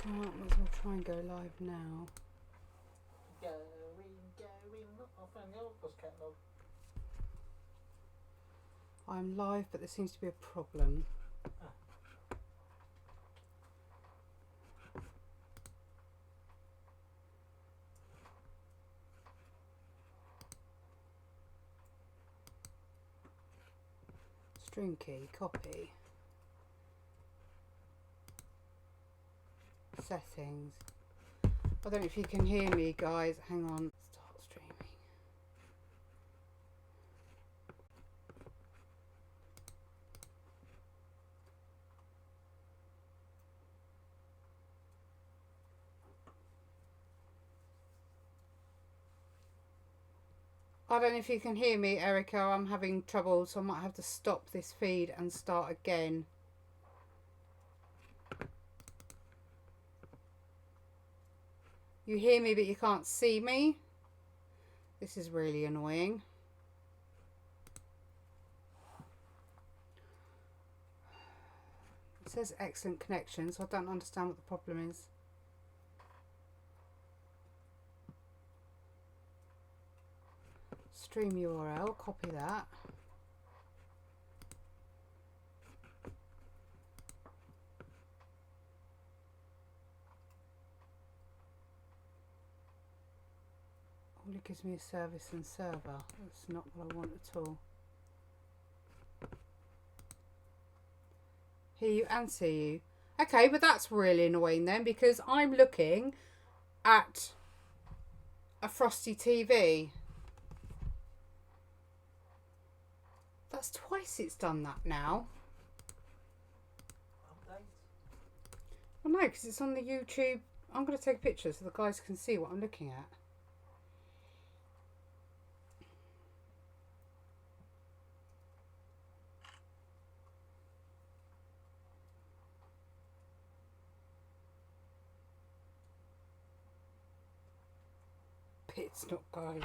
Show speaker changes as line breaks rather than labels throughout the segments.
Might as well try and go live now.
Going, I'll find the old bus catalogue.
I'm live, but there seems to be a problem. Stream key, copy. Settings. I don't know if you can hear me, guys. Hang on. Start streaming. I don't know if you can hear me, Erica. I'm having trouble, so I might have to stop this feed and start again. You hear me, but you can't see me. This is really annoying. It says excellent connection, so I don't understand what the problem is. Stream URL, copy that. All it gives me is service and server. That's not what I want at all. Hear you and see you. Okay, but that's really annoying then, because I'm looking at a Frosty TV. That's twice it's done that now.
Update.
Well, no, because it's on the YouTube. I'm going to take a picture so the guys can see what I'm looking at. It's not, guys.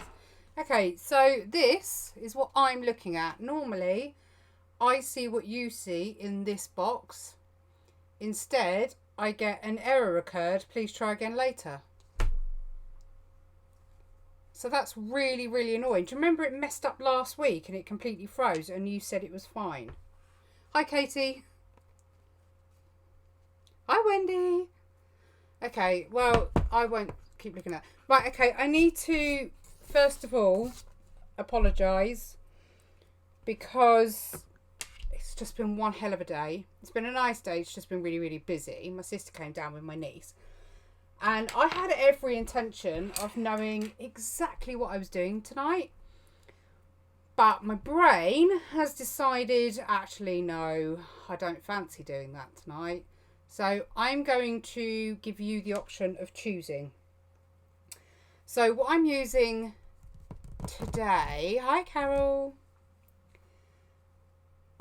Okay, so this is what I'm looking at. Normally, I see what you see in this box. Instead, I get an error occurred. Please try again later. So that's really, really annoying. Do you remember it messed up last week and it completely froze and you said it was fine? Hi, Katie. Hi, Wendy. Okay, well, I won't keep looking at. Right, okay, I need to first of all apologise because it's just been one hell of a day. It's been a nice day, it's just been really, really busy. My sister came down with my niece and I had every intention of knowing exactly what I was doing tonight, but my brain has decided actually no, I don't fancy doing that tonight. So I'm going to give you the option of choosing. So what I'm using today, hi Carol,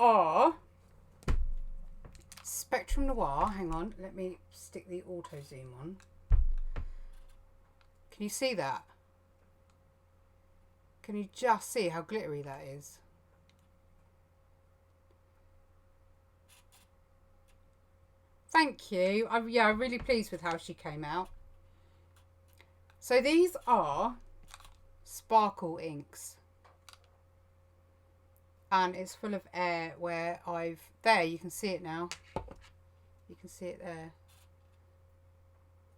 are Spectrum Noir. Hang on, let me stick the auto zoom on. Can you see that? Can you just see how glittery that is? Thank you. I'm really pleased with how she came out. So these are sparkle inks. And it's full of air where there, you can see it now. You can see it there.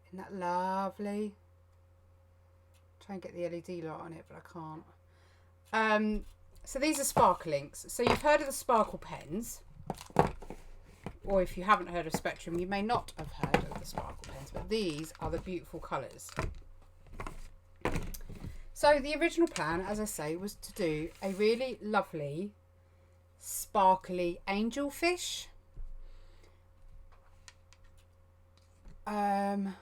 Isn't that lovely? Try and get the LED light on it, but I can't. So these are sparkle inks. So you've heard of the sparkle pens. Or if you haven't heard of Spectrum, you may not have heard of the sparkle pens. But these are the beautiful colours. So the original plan, as I say, was to do a really lovely, sparkly angelfish. And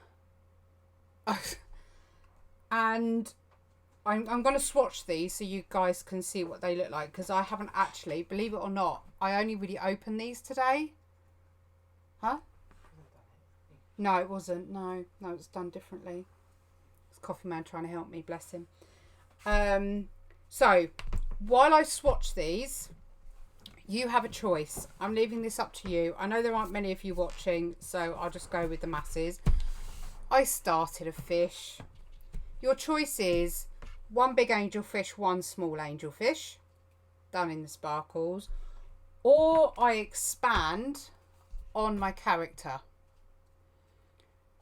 I'm going to swatch these so you guys can see what they look like, because I haven't actually, believe it or not, I only really opened these today. Huh? No, it wasn't. No, it's done differently. It's Coffee Man trying to help me, bless him. So while I swatch these, you have a choice. I'm leaving this up to you. I know there aren't many of you watching, so I'll just go with the masses. I started a fish. Your choice is one big angelfish, one small angelfish, done in the sparkles, or I expand on my character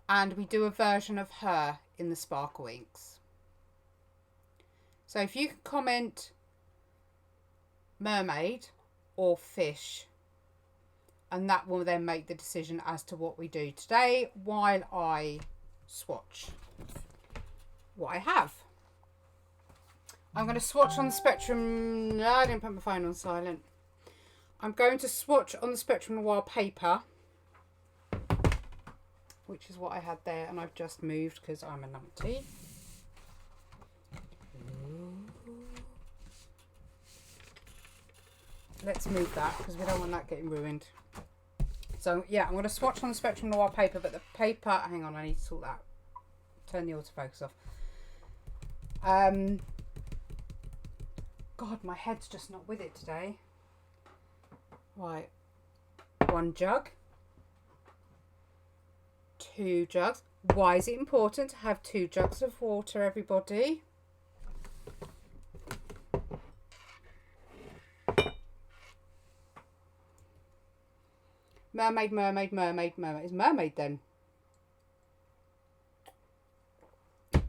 and we do a version of her in the sparkle inks. So if you can comment mermaid or fish, and that will then make the decision as to what we do today while I swatch what I have. I'm going to swatch on the Spectrum. No, I didn't put my phone on silent. I'm going to swatch on the Spectrum Noir paper, which is what I had there, and I've just moved because I'm a numpty. Let's move that because we don't want that getting ruined. So yeah, I'm going to swatch on the Spectrum Noir paper, but the paper, hang on, I need to sort that. Turn the autofocus off. God, my head's just not with it today. Right, 1 jug, 2 jugs. Why is it important to have 2 jugs of water, everybody? Mermaid, mermaid, mermaid, mermaid. It's mermaid then.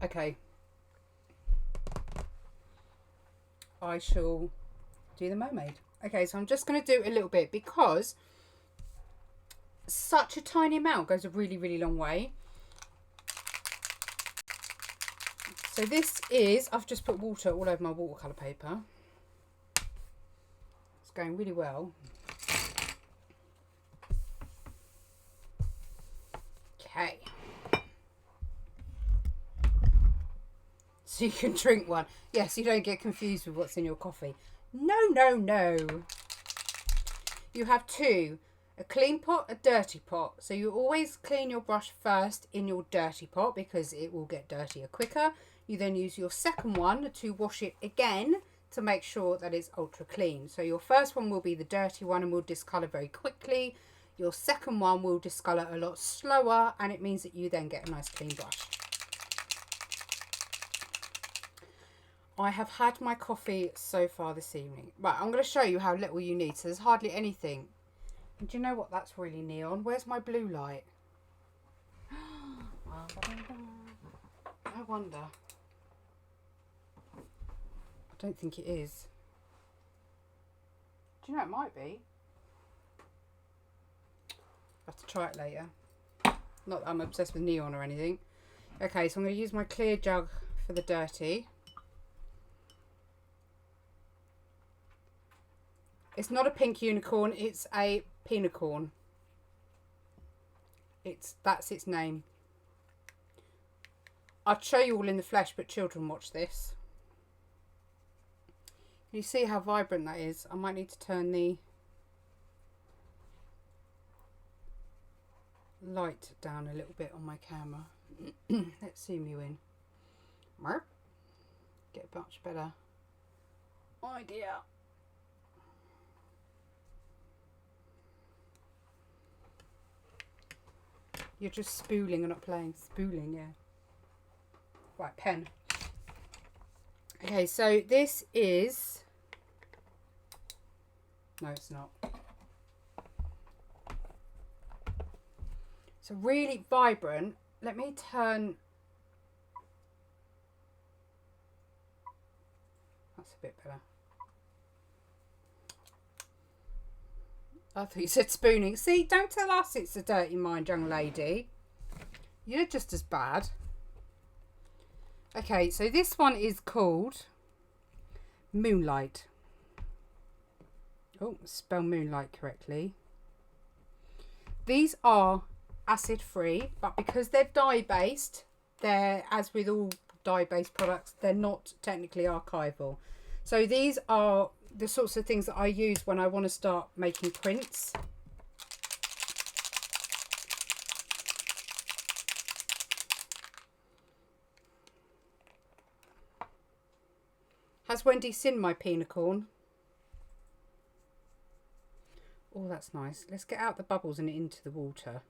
Okay. I shall do the mermaid. Okay, so I'm just going to do a little bit because such a tiny amount goes a really, really long way. So this is, I've just put water all over my watercolour paper. It's going really well. Okay. So you can drink one. Yes, you don't get confused with what's in your coffee. No, no, no. You have 2. A clean pot, a dirty pot. So you always clean your brush first in your dirty pot because it will get dirtier quicker. You then use your second one to wash it again to make sure that it's ultra clean. So your first one will be the dirty one and will discolour very quickly. Your second one will discolour a lot slower, and it means that you then get a nice clean brush. I have had my coffee so far this evening. Right, I'm going to show you how little you need. So there's hardly anything. And do you know what? That's really neon. Where's my blue light? I wonder. I don't think it is. Do you know it might be? I'll have to try it later. Not that I'm obsessed with neon or anything. Okay, so I'm going to use my clear jug for the dirty. It's not a pink unicorn, it's a penicorn. That's its name. I'd show you all in the flesh, but children watch this. Can you see how vibrant that is? I might need to turn the light down a little bit on my camera. Let's zoom you in. Get a much better idea. You're just spooling and not playing. Spooling, yeah. Right, pen. Okay, so this is... No, it's not. It's a really vibrant... Let me turn... That's a bit better. I thought you said spooning. See, don't tell us it's a dirty mind, young lady. You're just as bad. Okay, so this one is called Moonlight. Oh, spell moonlight correctly. These are acid free, but because they're dye based, they're, as with all dye based products, they're not technically archival. So these are the sorts of things that I use when I want to start making prints. Has Wendy seen my penicorn? Oh, that's nice. Let's get out the bubbles and into the water.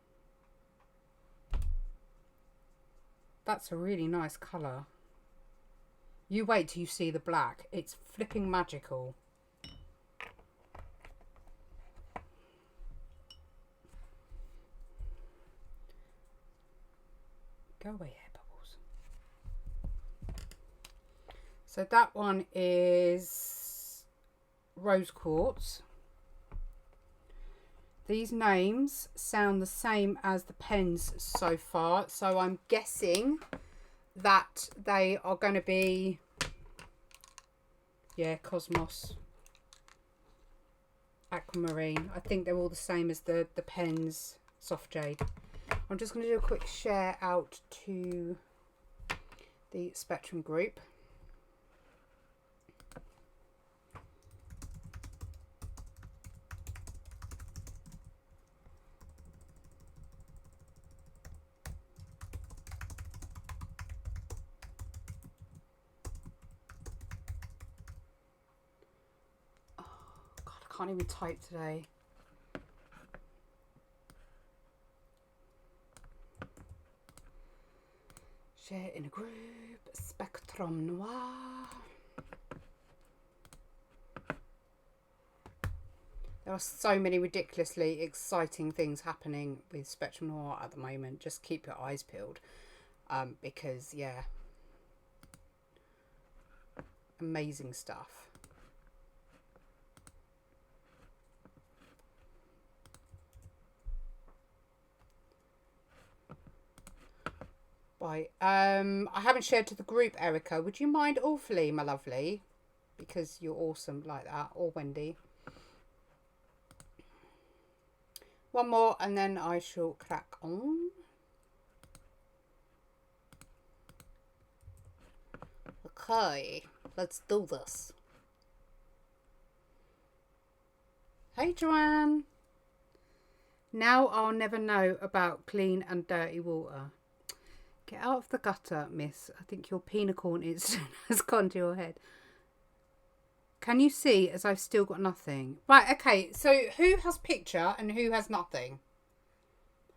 That's a really nice colour. You wait till you see the black. It's flipping magical. Go away, air bubbles. So that one is rose quartz. These names sound the same as the pens so far, so I'm guessing that they are going to be, yeah, Cosmos, Aquamarine. I think they're all the same as the pens, Soft Jade. I'm just going to do a quick share out to the Spectrum group. I can't even type today. Share in a group. Spectrum Noir. There are so many ridiculously exciting things happening with Spectrum Noir at the moment. Just keep your eyes peeled. Because, yeah. Amazing stuff. Right, I haven't shared to the group, Erica. Would you mind awfully, my lovely? Because you're awesome like that. Or Wendy. One more and then I shall crack on. Okay, let's do this. Hey, Joanne. Now I'll never know about clean and dirty water. Get out of the gutter, miss. I think your penicorn has gone to your head. Can you see as I've still got nothing? Right, okay. So who has picture and who has nothing?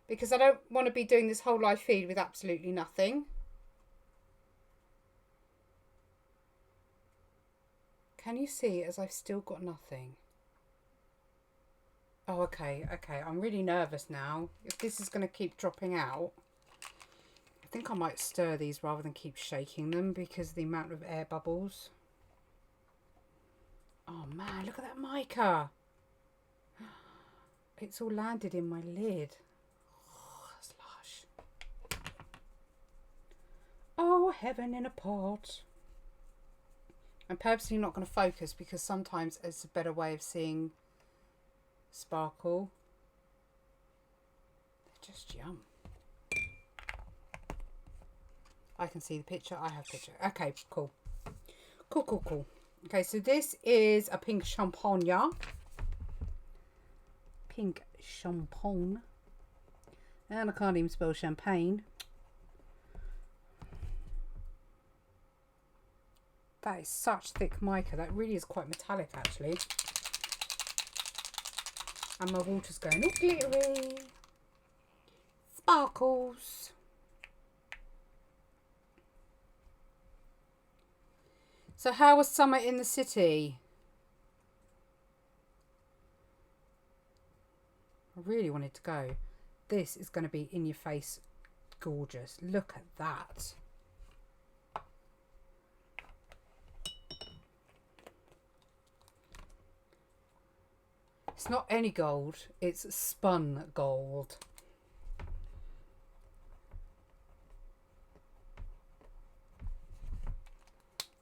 Because I don't want to be doing this whole live feed with absolutely nothing. Can you see as I've still got nothing? Oh, okay, okay. I'm really nervous now. If this is going to keep dropping out. I think I might stir these rather than keep shaking them because of the amount of air bubbles. Oh man, look at that mica. It's all landed in my lid. Oh, that's lush. Oh, heaven in a pot. I'm purposely not going to focus because sometimes it's a better way of seeing sparkle. They're just yum. I can see the picture. I have picture. Okay, cool. Cool, cool, cool. Okay, so this is a pink champagne. Pink champagne. And I can't even spell champagne. That is such thick mica. That really is quite metallic, actually. And my water's going all glittery. Sparkles. So how was summer in the city? I really wanted to go. This is going to be in your face gorgeous. Look at that. It's not any gold, it's spun gold.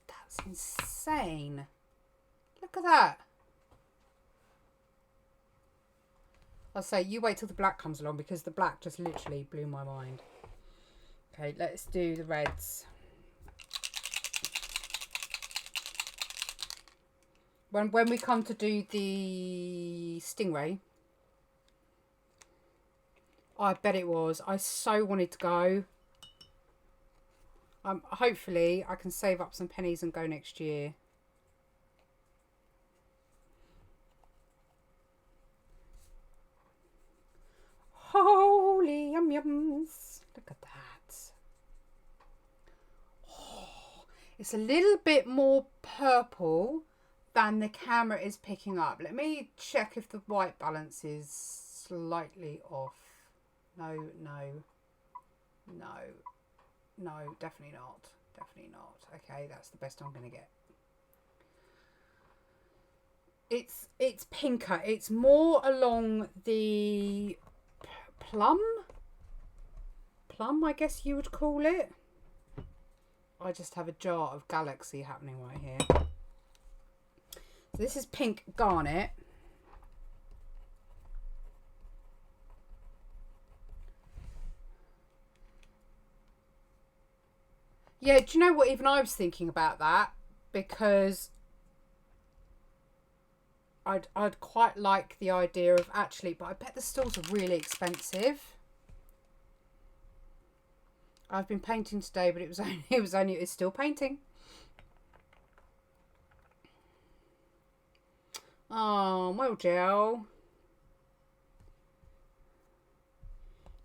That's insane. Look at that. I'll say you wait till the black comes along because the black just literally blew my mind. Okay, let's do the reds. When we come to do the Stingray, I bet it was. I so wanted to go. Hopefully I can save up some pennies and go next year. Holy yum yums. Look at that. It's a little bit more purple than the camera is picking up. Let me check if the white balance is slightly off. No, definitely not. Definitely not. Okay, that's the best I'm going to get. It's pinker. It's more along the plum, I guess you would call it. I just have a jar of Galaxy happening right here. So this is pink garnet. Yeah, do you know what? Even I was thinking about that, because I'd quite like the idea of actually, but I bet the stalls are really expensive. I've been painting today, but it's still painting. Oh, well, Jill.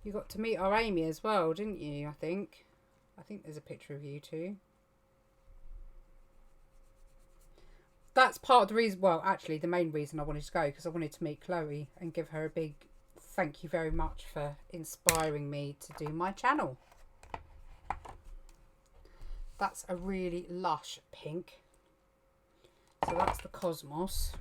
You got to meet our Amy as well, didn't you? I think there's a picture of you two. That's part of the reason, well, actually the main reason I wanted to go, because I wanted to meet Chloe and give her a big thank you very much for inspiring me to do my channel. That's a really lush pink. So that's the Cosmos.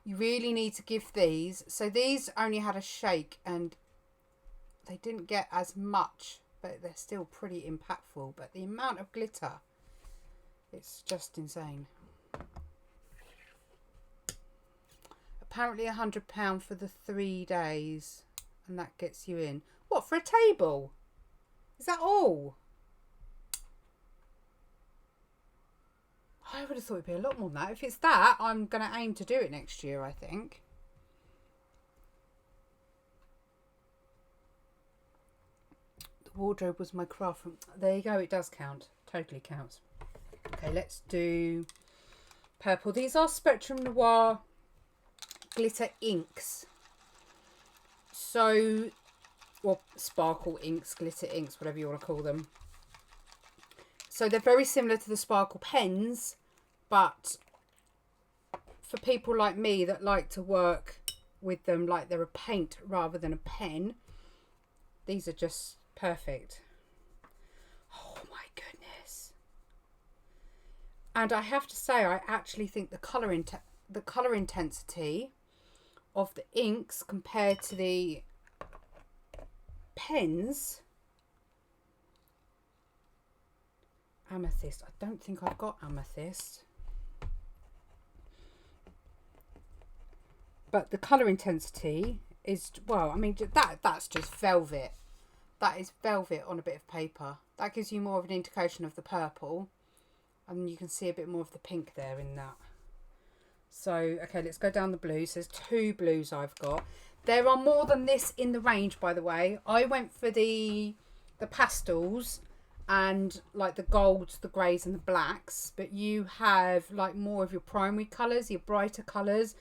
You really need to give these. So these only had a shake and they didn't get as much, but they're still pretty impactful. But the amount of glitter, it's just insane. Apparently £100 for the 3 days, and that gets you in. What, for a table? Is that all? I would have thought it'd be a lot more than that. If it's that, I'm going to aim to do it next year, I think. The wardrobe was my craft. There you go, it does count. Totally counts. Okay, let's do purple. These are Spectrum Noir glitter inks. So, or sparkle inks, glitter inks, whatever you want to call them. So they're very similar to the sparkle pens, but for people like me that like to work with them like they're a paint rather than a pen, these are just perfect. Oh my goodness. And I have to say, I actually think the colour intensity of the inks compared to the pens, amethyst, I don't think I've got amethyst, but the colour intensity is, well, I mean, that's just velvet. That is velvet on a bit of paper. That gives you more of an indication of the purple, and you can see a bit more of the pink there in that. So, okay, let's go down the blues. There's 2 blues I've got. There are more than this in the range, by the way. I went for the pastels and like the golds, the greys and the blacks, but you have like more of your primary colours, your brighter colours.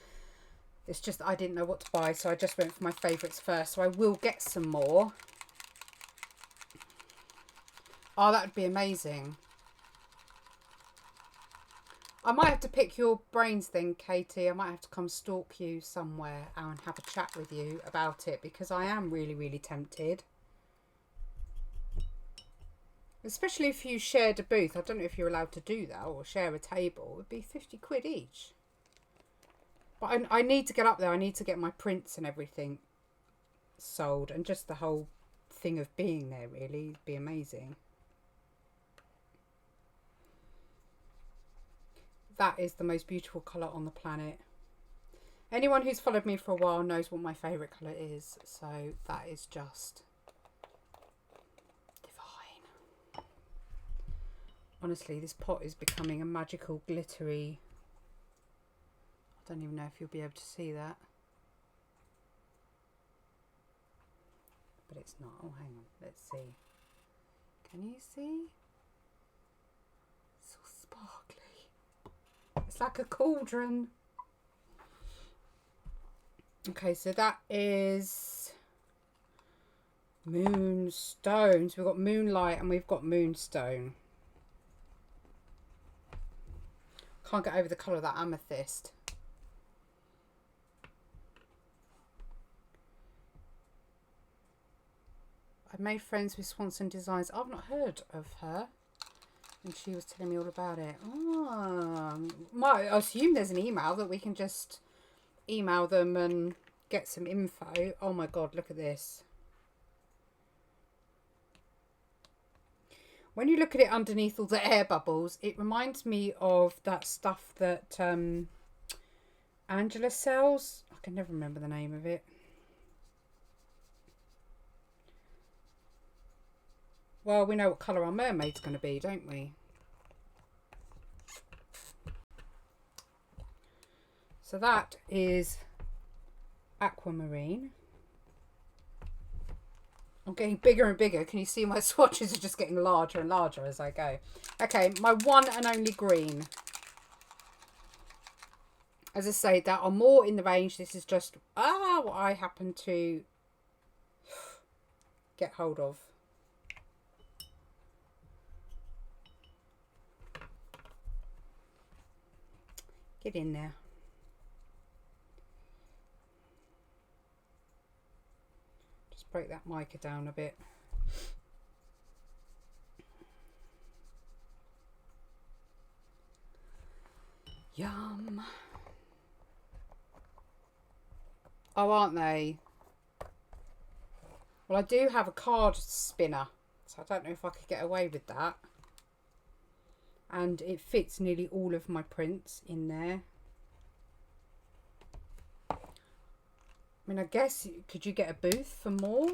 It's just I didn't know what to buy, so I just went for my favourites first. So I will get some more. Oh, that would be amazing. I might have to pick your brains then, Katie. I might have to come stalk you somewhere and have a chat with you about it, because I am really, really tempted. Especially if you shared a booth. I don't know if you're allowed to do that, or share a table. It would be 50 quid each. But I need to get up there. I need to get my prints and everything sold. And just the whole thing of being there, really, would be amazing. That is the most beautiful colour on the planet. Anyone who's followed me for a while knows what my favourite colour is. So that is just divine. Honestly, this pot is becoming a magical glittery. I don't even know if you'll be able to see that. But it's not. Oh, hang on. Let's see. Can you see? It's all sparkly. It's like a cauldron. Okay, so that is Moonstones. We've got moonlight and we've got moonstone. Can't get over the colour of that amethyst. I've made friends with Swanson Designs. I've not heard of her. And she was telling me all about it. Oh, I assume there's an email that we can just email them and get some info. Oh my God, look at this. When you look at it underneath all the air bubbles, it reminds me of that stuff that Angela sells. I can never remember the name of it. Well, we know what colour our mermaid's going to be, don't we? So that is aquamarine. I'm getting bigger and bigger. Can you see my swatches are just getting larger and larger as I go? Okay, my one and only green. As I say, there are more in the range. This is just what I happen to get hold of. Get in there. Just break that mica down a bit. Yum. Oh, aren't they? Well, I do have a card spinner, so I don't know if I could get away with that. And it fits nearly all of my prints in there. I mean, I guess, could you get a booth for more?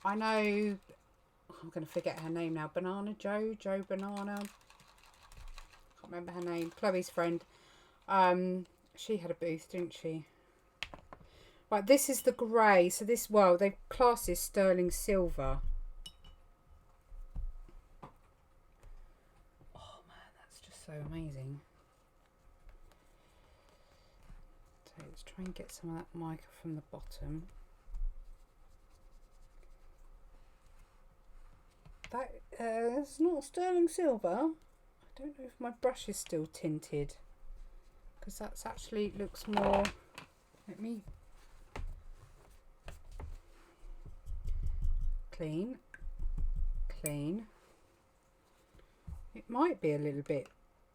I know, I'm going to forget her name now. Joe Banana. Can't remember her name. Chloe's friend. She had a booth, didn't she? Right, this is the grey. So this, well, they class this sterling silver. So amazing. So let's try and get some of that mica from the bottom. That is not sterling silver. I don't know if my brush is still tinted, because that's actually looks more. Let me clean. It might be a little bit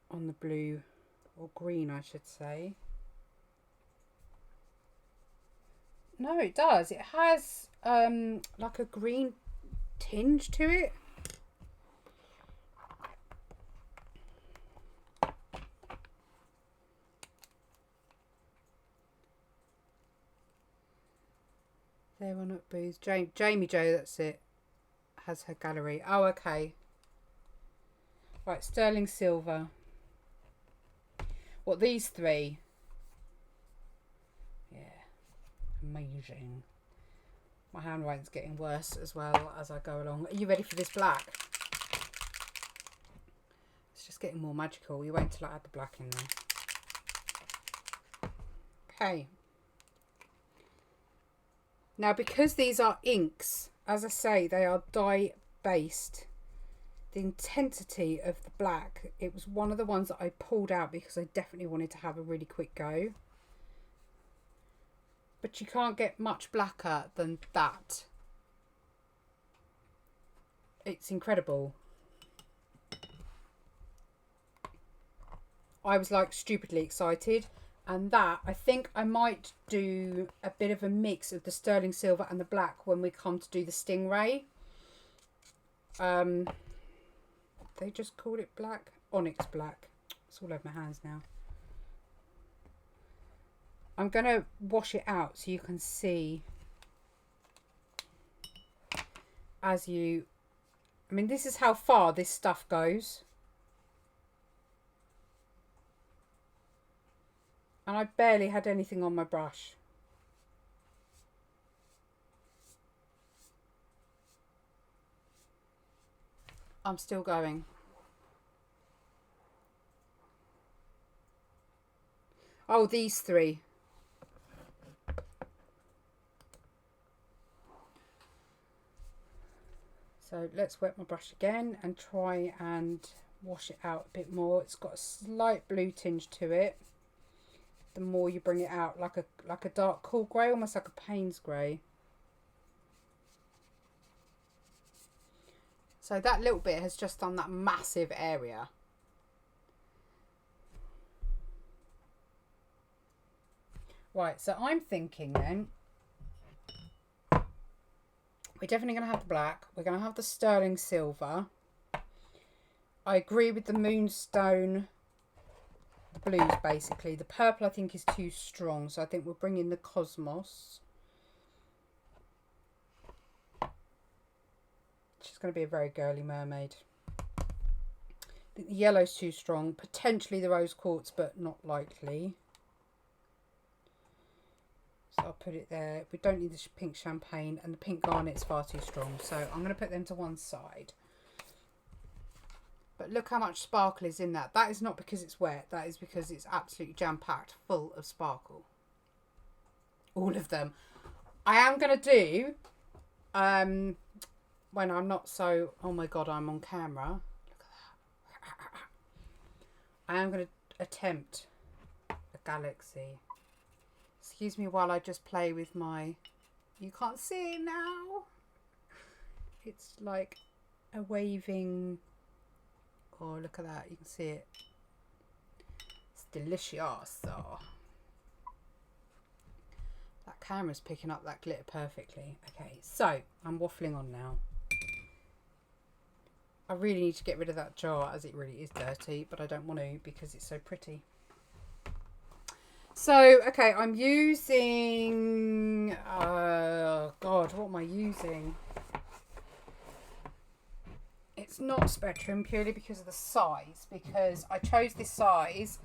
on the blue or green, I should say. No, it does. It has like a green tinge to it. There one at Booze. Jamie Joe, that's it. Has her gallery. Oh, okay. Right, sterling silver. What, these three? Yeah, amazing. My handwriting's getting worse as well as I go along. Are you ready for this black? It's just getting more magical. You wait until I add the black in there. Okay. Now, because these are inks, as I say, they are dye based. The intensity of the black, it was one of the ones that I pulled out because I definitely wanted to have a really quick go. But you can't get much blacker than that. It's incredible. I was like stupidly excited. And that, I think I might do a bit of a mix of the sterling silver and the black when we come to do the stingray. They just called it black. Onyx black. It's all over my hands now. I'm going to wash it out so you can see as you... I mean, this is how far this stuff goes. And I barely had anything on my brush. I'm still going. Oh, these three. So let's wet my brush again and try and wash it out a bit more. It's got a slight blue tinge to it. The more you bring it out, like a dark cool grey, almost like a Payne's grey. So that little bit has just done that massive area. Right, so I'm thinking then, we're definitely going to have the black. We're going to have the sterling silver. I agree with the moonstone, the blues basically. The purple I think is too strong, so I think we'll bring in the cosmos. She's going to be a very girly mermaid. I think the yellow's too strong. Potentially the rose quartz, but not likely. So I'll put it there. We don't need the pink champagne, and the pink garnet's far too strong. So I'm going to put them to one side. But look how much sparkle is in that. That is not because it's wet. That is because it's absolutely jam-packed full of sparkle. All of them. I am going to do, when I'm not so, oh my God, I'm on camera. Look at that. I am going to attempt a galaxy. Excuse me while I just play with my, you can't see it now. It's like a waving, oh look at that, you can see it. It's delicious. Oh. That camera's picking up that glitter perfectly. Okay, so I'm waffling on now. I really need to get rid of that jar as it really is dirty, but I don't want to because it's so pretty. So, okay, I'm using, God, what am I using? It's not Spectrum purely because of the size, because I chose this size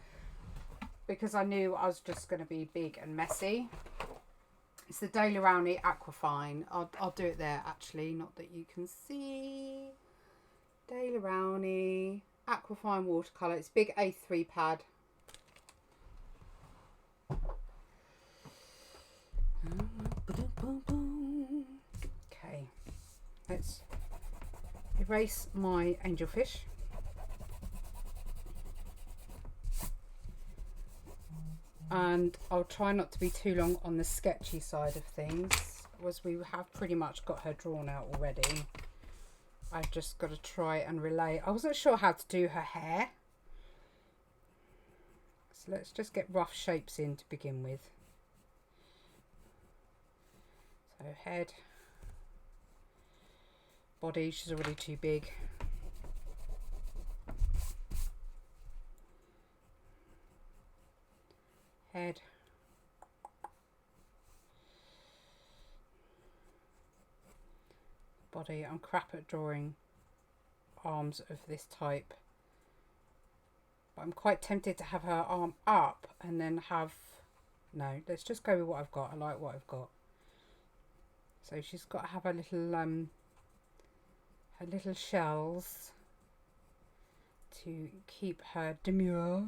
because I knew I was just going to be big and messy. It's the Daily Rowney Aquafine. I'll do it there, actually, not that you can see. Daily Rowney Aquafine watercolour. It's big A3 pad. Okay, let's erase my angelfish. And I'll try not to be too long on the sketchy side of things, as we have pretty much got her drawn out already. I've just got to try and relay. I wasn't sure how to do her hair, so let's just get rough shapes in to begin with. So head, body, she's already too big. Head. Body. I'm crap at drawing arms of this type. But I'm quite tempted to have her arm up and then have... No, let's just go with what I've got. I like what I've got. So she's got to have her little shells to keep her demure.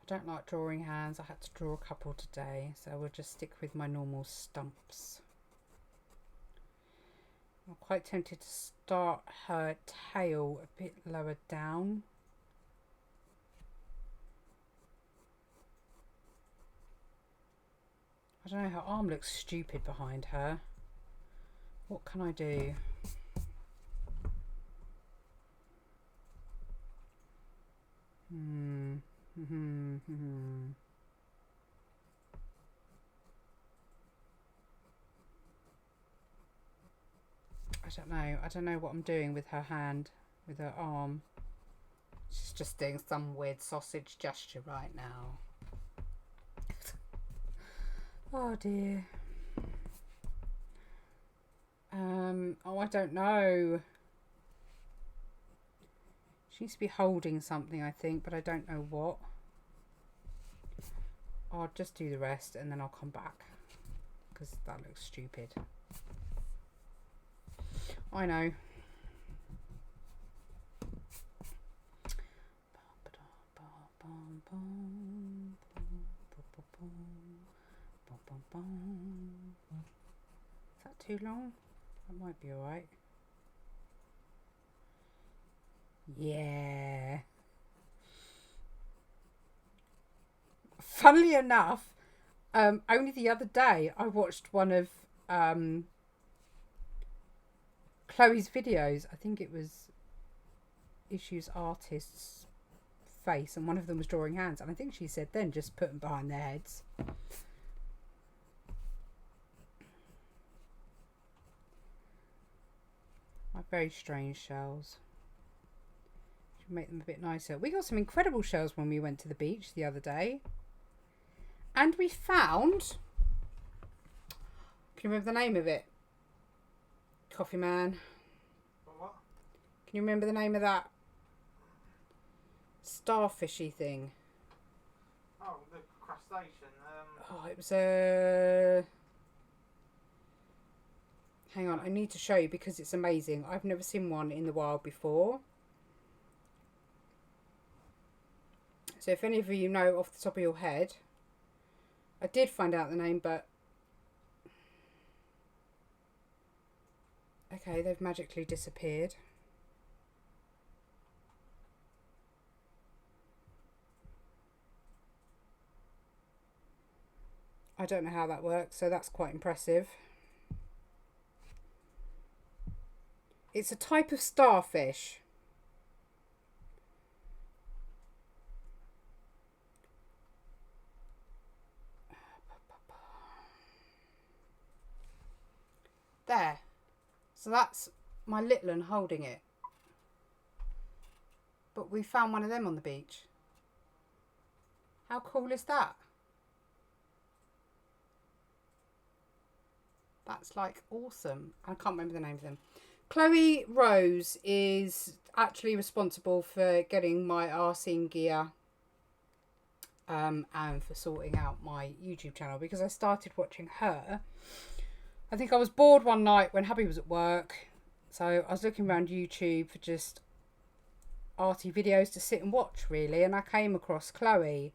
I don't like drawing hands. I had to draw a couple today, so we'll just stick with my normal stumps. I'm quite tempted to start her tail a bit lower down. I don't know, her arm looks stupid behind her. What can I do? I don't know what I'm doing with her hand, with her arm. She's just doing some weird sausage gesture right now. Oh dear. Oh, I don't know. She needs to be holding something, I think, but I don't know what. I'll just do the rest and then I'll come back because that looks stupid. I know. Is that too long? That might be alright. Yeah. Funnily enough, only the other day I watched one of Chloe's videos. I think it was Issues Artist's face, and one of them was drawing hands, and I think she said then just put them behind their heads. My very strange shells. Should make them a bit nicer. We got some incredible shells when we went to the beach the other day. And we found... Can you remember the name of it? Coffee Man.
What?
Can you remember the name of that starfishy thing?
Oh, the crustacean.
Oh, it was a... Hang on, I need to show you because it's amazing. I've never seen one in the wild before. So if any of you know off the top of your head, I did find out the name, but... Okay, they've magically disappeared. I don't know how that works, so that's quite impressive. It's a type of starfish. There. So that's my little one holding it. But we found one of them on the beach. How cool is that? That's like awesome. I can't remember the name of them. Chloe Rose is actually responsible for getting my RCing gear and for sorting out my YouTube channel, because I started watching her. I think I was bored one night when hubby was at work, so I was looking around YouTube for just arty videos to sit and watch really, and I came across Chloe.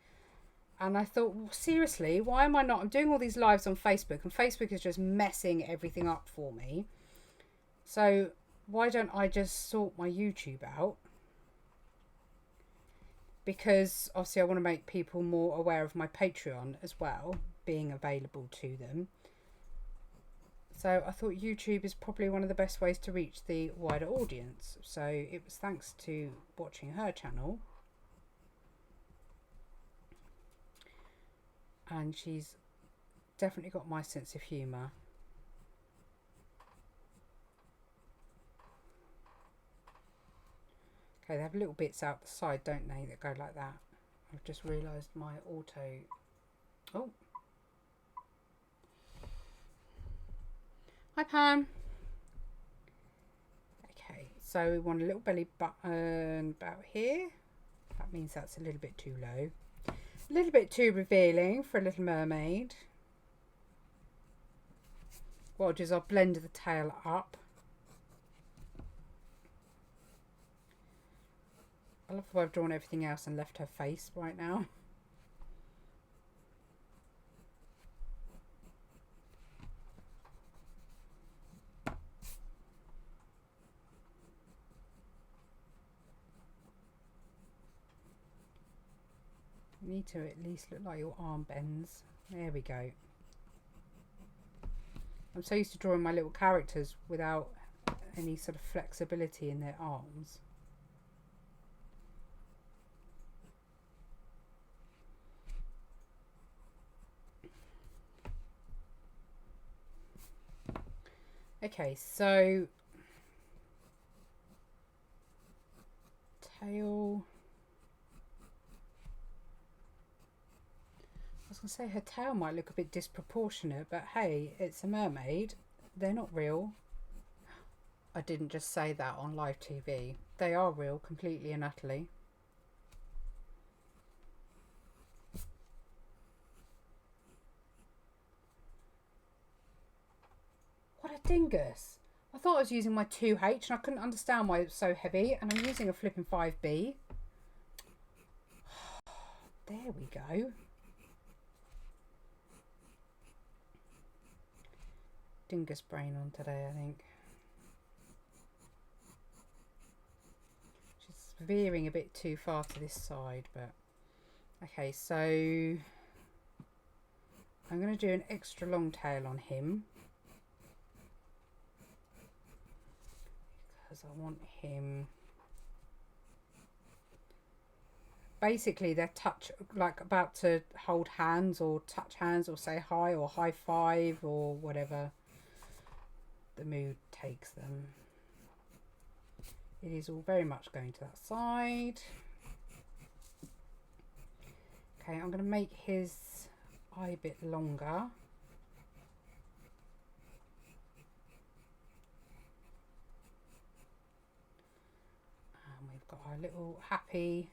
And I thought, well, seriously, why am I not? I'm doing all these lives on Facebook, and Facebook is just messing everything up for me. So why don't I just sort my YouTube out? Because obviously I want to make people more aware of my Patreon as well, being available to them. So I thought YouTube is probably one of the best ways to reach the wider audience. So it was thanks to watching her channel. And she's definitely got my sense of humour. Okay, they have little bits out the side, don't they, that go like that. I've just realised my auto... Oh. Hi, Pam. Okay, so we want a little belly button about here. That means that's a little bit too low. A little bit too revealing for a little mermaid. What I'll do is I'll blend the tail up. I love the way I've drawn everything else and left her face right now. You need to at least look like your arm bends. There we go. I'm so used to drawing my little characters without any sort of flexibility in their arms. Okay, so tail. I was going to say her tail might look a bit disproportionate, but hey, it's a mermaid. They're not real. I didn't just say that on live TV. They are real, completely and utterly. What a dingus. I thought I was using my 2H and I couldn't understand why it was so heavy, and I'm using a flipping 5B. There we go. dingus brain on today, I think. She's veering a bit too far to this side, but okay, so I'm going to do an extra long tail on him because I want him. Basically, they're like about to hold hands or touch hands or say hi or high five or whatever the mood takes them. It is all very much going to that side. Okay, I'm going to make his eye a bit longer. And we've got our little happy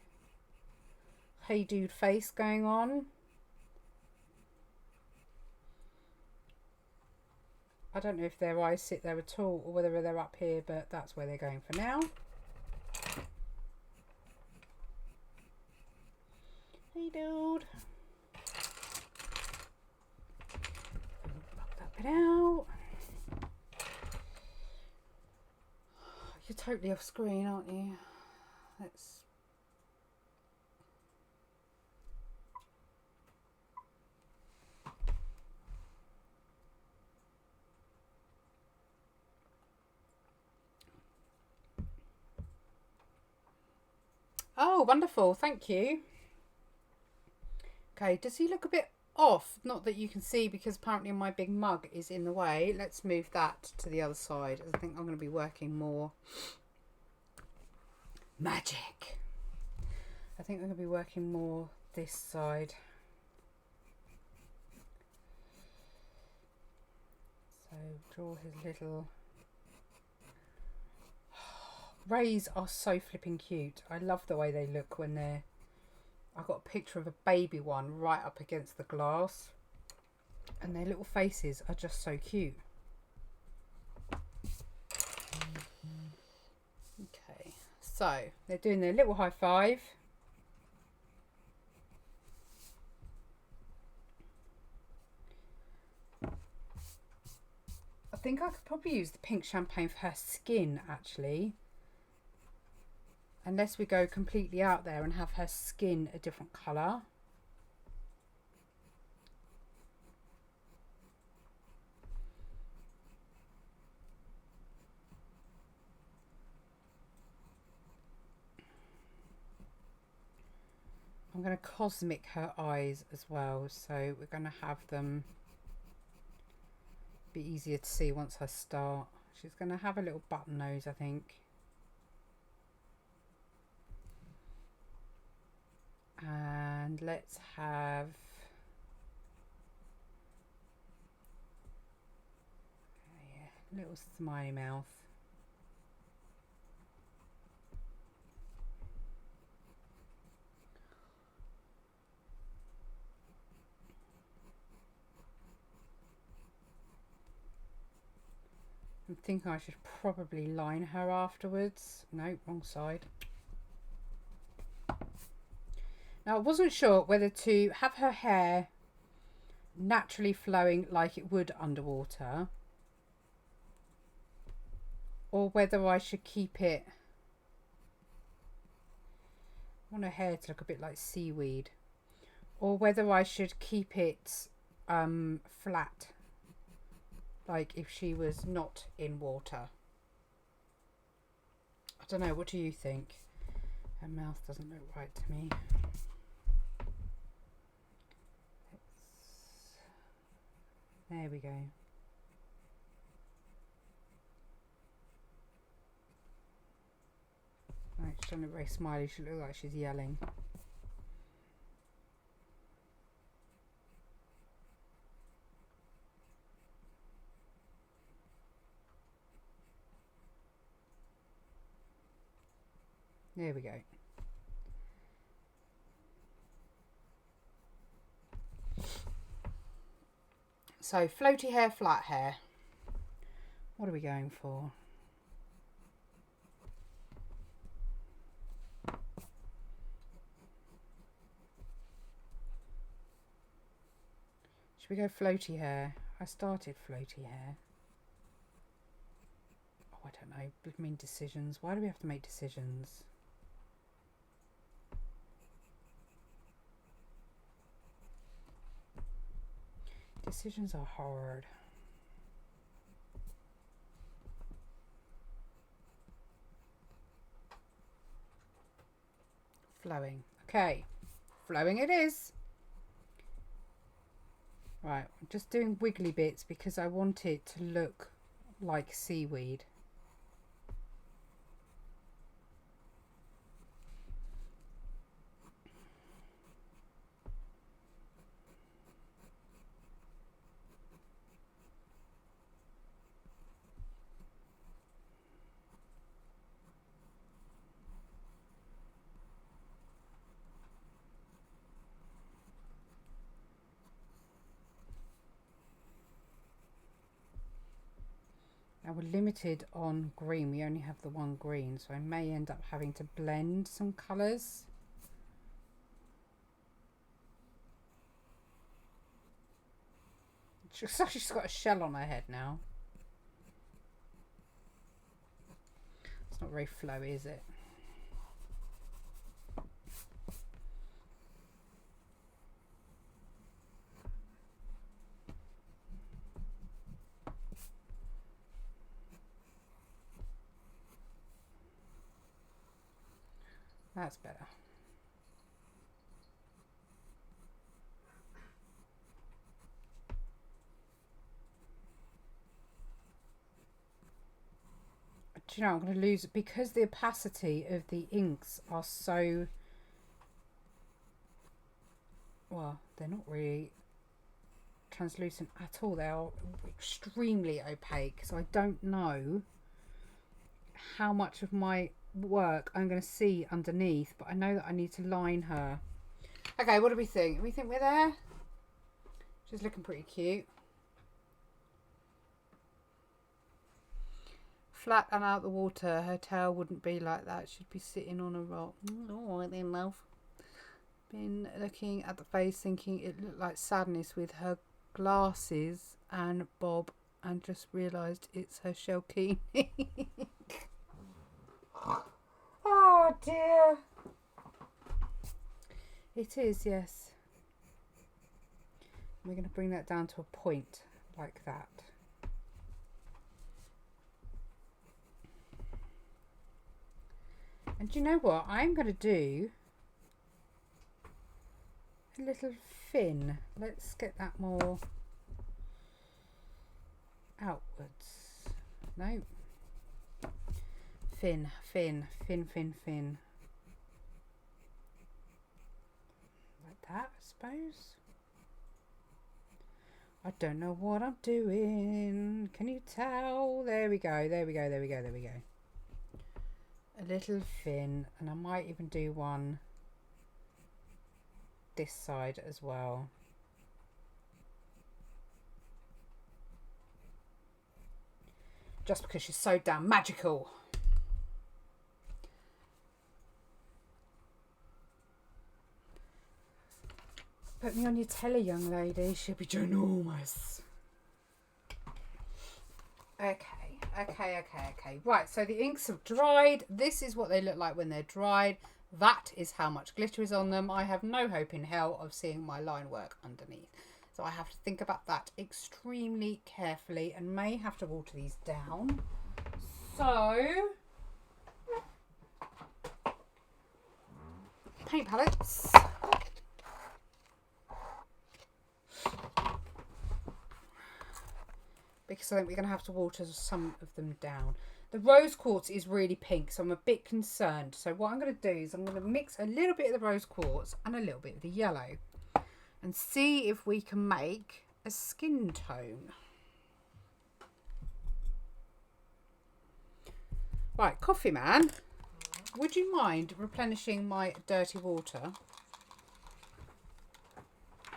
hey dude face going on. I don't know if their eyes sit there at all or whether they're up here, but that's where they're going for now. Hey dude. Pluck that bit out. You're totally off screen, aren't you? Let's. Oh, wonderful. Thank you. Okay, does he look a bit off? Not that you can see because apparently my big mug is in the way. Let's move that to the other side. I think I'm going to be working more magic. I think I'm going to be working more this side. So draw his little... Rays are so flipping cute. I love the way they look when they're... I've got a picture of a baby one right up against the glass. And their little faces are just so cute. Okay, so they're doing their little high five. I think I could probably use the pink champagne for her skin actually. Unless we go completely out there and have her skin a different colour. I'm going to cosmic her eyes as well. So we're going to have them be easier to see once I start. She's going to have a little button nose, I think. And let's have little smiley mouth. I'm thinking I should probably line her afterwards. No, wrong side. Now I wasn't sure whether to have her hair naturally flowing like it would underwater or whether I should keep it... I want her hair to look a bit like seaweed. Or whether I should keep it flat, like if she was not in water. I don't know, what do you think? Her mouth doesn't look right to me. There we go. Right, she's not very smiley. She looks like she's yelling. There we go. So floaty hair, flat hair. What are we going for? Should we go floaty hair? I started floaty hair. don't know. I mean, decisions. Why do we have to make decisions? Decisions are hard. Flowing. Okay. Flowing it is. Right. I'm just doing wiggly bits because I want it to look like seaweed. Now we're limited on green. We only have the one green, so I may end up having to blend some colours. She's got a shell on her head now. It's not very flowy, is it? That's better. Do you know, I'm going to lose, because the opacity of the inks are so, well, they're not really translucent at all. They are extremely opaque, so I don't know how much of my work I'm going to see underneath, but I know that I need to line her. Okay, what do we think? We think we're there? She's looking pretty cute. Flat and out the water. Her tail wouldn't be like that. She'd be sitting on a rock. Alright then, love. Been looking at the face, thinking it looked like sadness with her glasses and bob, and just realised it's her shell key. Oh dear. It is, yes. We're going to bring that down to a point like that. And do you know what? I'm going to do a little fin. Let's get that more outwards. No. Fin, fin, fin, fin, fin. Like that, I suppose. I don't know what I'm doing. Can you tell? There we go, there we go, there we go, there we go. A little fin, and I might even do one this side as well. Just because she's so damn magical. Put me on your telly, young lady. She'll be ginormous. Okay. Right, so the inks have dried. This is what they look like when they're dried. That is how much glitter is on them. I have no hope in hell of seeing my line work underneath. So I have to think about that extremely carefully and may have to water these down. So, paint palettes. Because I think we're going to have to water some of them down. The rose quartz is really pink, so I'm a bit concerned. So what I'm going to do is I'm going to mix a little bit of the rose quartz and a little bit of the yellow and see if we can make a skin tone. Right, Coffee Man, would you mind replenishing my dirty water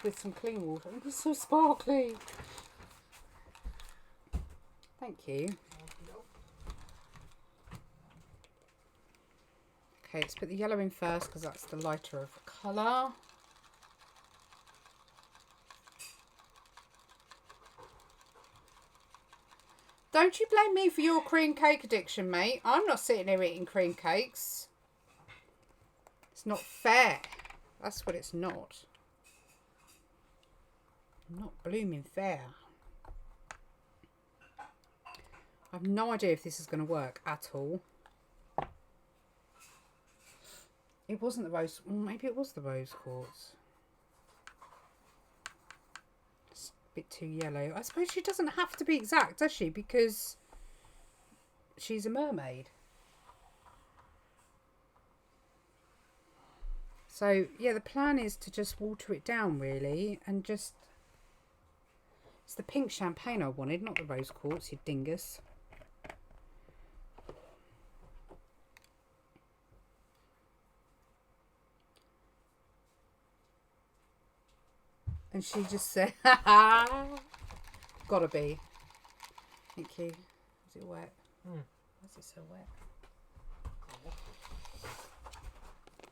with some clean water? It's so sparkly. Thank you. Okay, let's put the yellow in first because that's the lighter of colour. Don't you blame me for your cream cake addiction, mate. I'm not sitting here eating cream cakes. It's not fair. That's what it's not. Not blooming fair. I have no idea if this is going to work at all. It wasn't the rose... Maybe it was the rose quartz. It's a bit too yellow. I suppose she doesn't have to be exact, does she? Because she's a mermaid. So, yeah, the plan is to just water it down, really. And just... It's the pink champagne I wanted, not the rose quartz, you dingus. And she just said, ha ha. Gotta be. Thank you. Is it wet? Why is it so wet?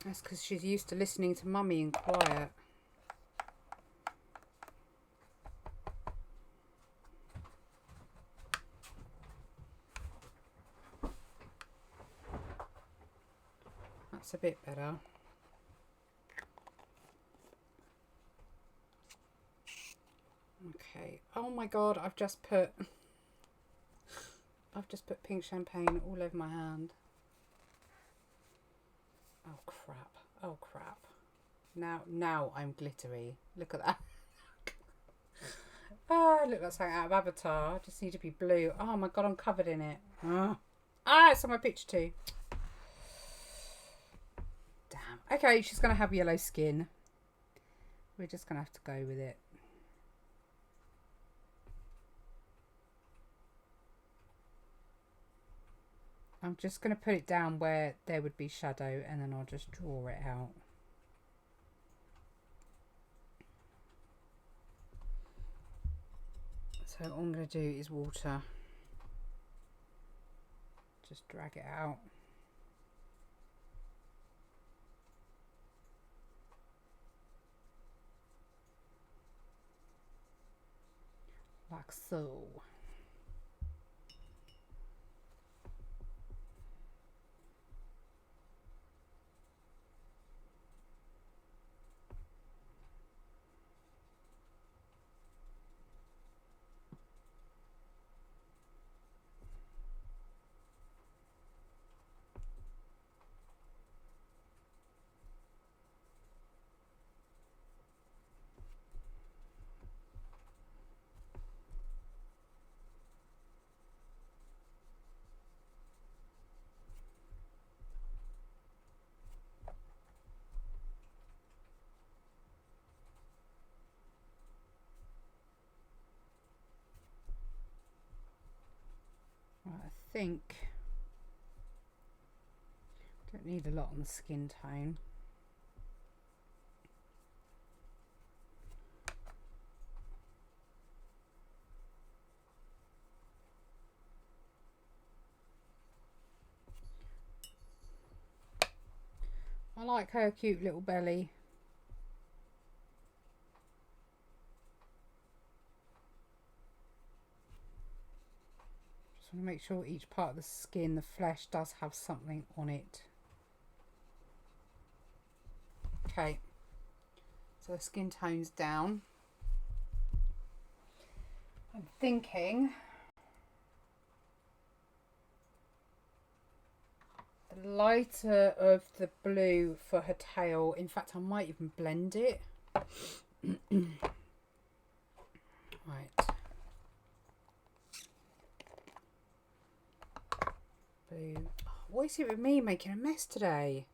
That's because she's used to listening to Mummy in quiet. That's a bit better. Okay. Oh my god, I've just put pink champagne all over my hand. Oh crap. Oh crap. Now I'm glittery. Look at that. Ah, look like something out of Avatar. I just need to be blue. Oh my god, I'm covered in it. It's on my picture too. Damn. Okay, she's gonna have yellow skin. We're just gonna have to go with it. I'm just going to put it down where there would be shadow and then I'll just draw it out. So all I'm going to do is water. Just drag it out. Like so. I think don't need a lot on the skin tone. I like her cute little belly. Just want to make sure each part of the skin, the flesh, does have something on it. Okay, so the skin tone's down. I'm thinking the lighter of the blue for her tail. In fact, I might even blend it. Right. Blue. Oh, what is it with me making a mess today?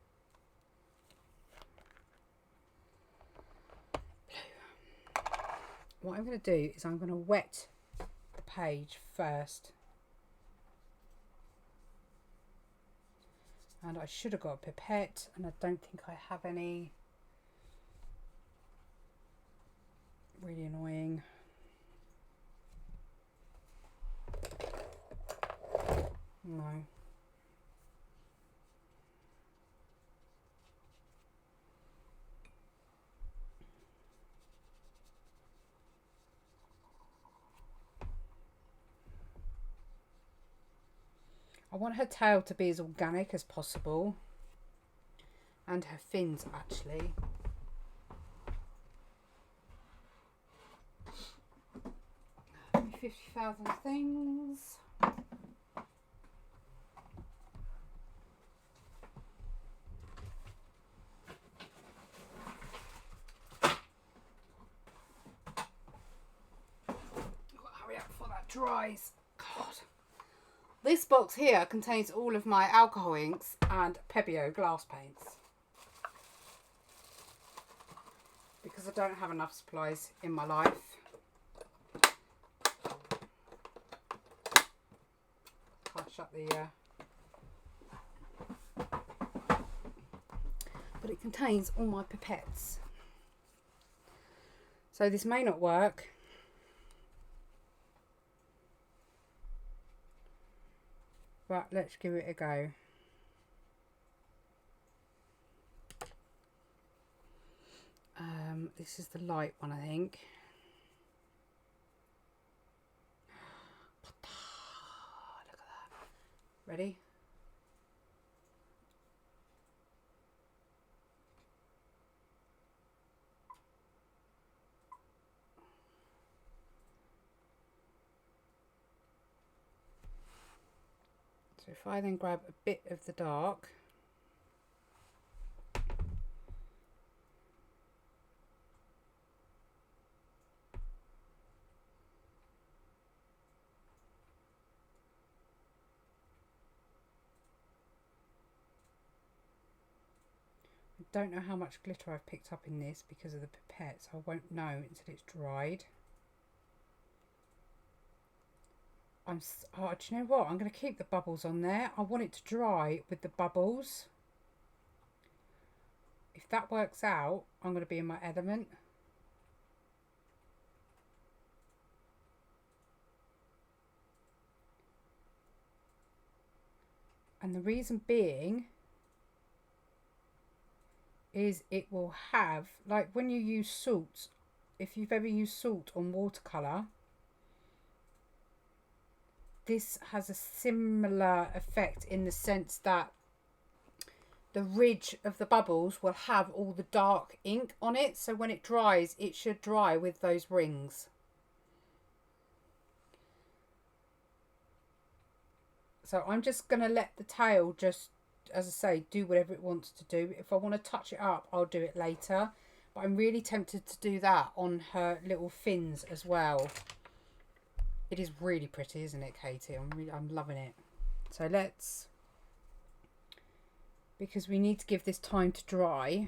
What I'm going to do is I'm going to wet the page first. And I should have got a pipette, and I don't think I have any. Really annoying. No. I want her tail to be as organic as possible. And her fins, actually. 50,000 things. Hurry up before that dries. God. This box here contains all of my alcohol inks and Pebeo glass paints. Because I don't have enough supplies in my life. Can't shut the... But it contains all my pipettes. So this may not work. But let's give it a go. This is the light one, I think. Look at that. Ready? So if I then grab a bit of the dark, I don't know how much glitter I've picked up in this because of the pipette, so I won't know until it's dried. Oh, do you know what? I'm going to keep the bubbles on there. I want it to dry with the bubbles. If that works out, I'm going to be in my element. And the reason being is it will have, like when you use salt, if you've ever used salt on watercolour, this has a similar effect in the sense that the ridge of the bubbles will have all the dark ink on it. So when it dries, it should dry with those rings. So I'm just going to let the tail just, as I say, do whatever it wants to do. If I want to touch it up, I'll do it later. But I'm really tempted to do that on her little fins as well. It is really pretty, isn't it, Katie? I'm loving it. So let's, because we need to give this time to dry,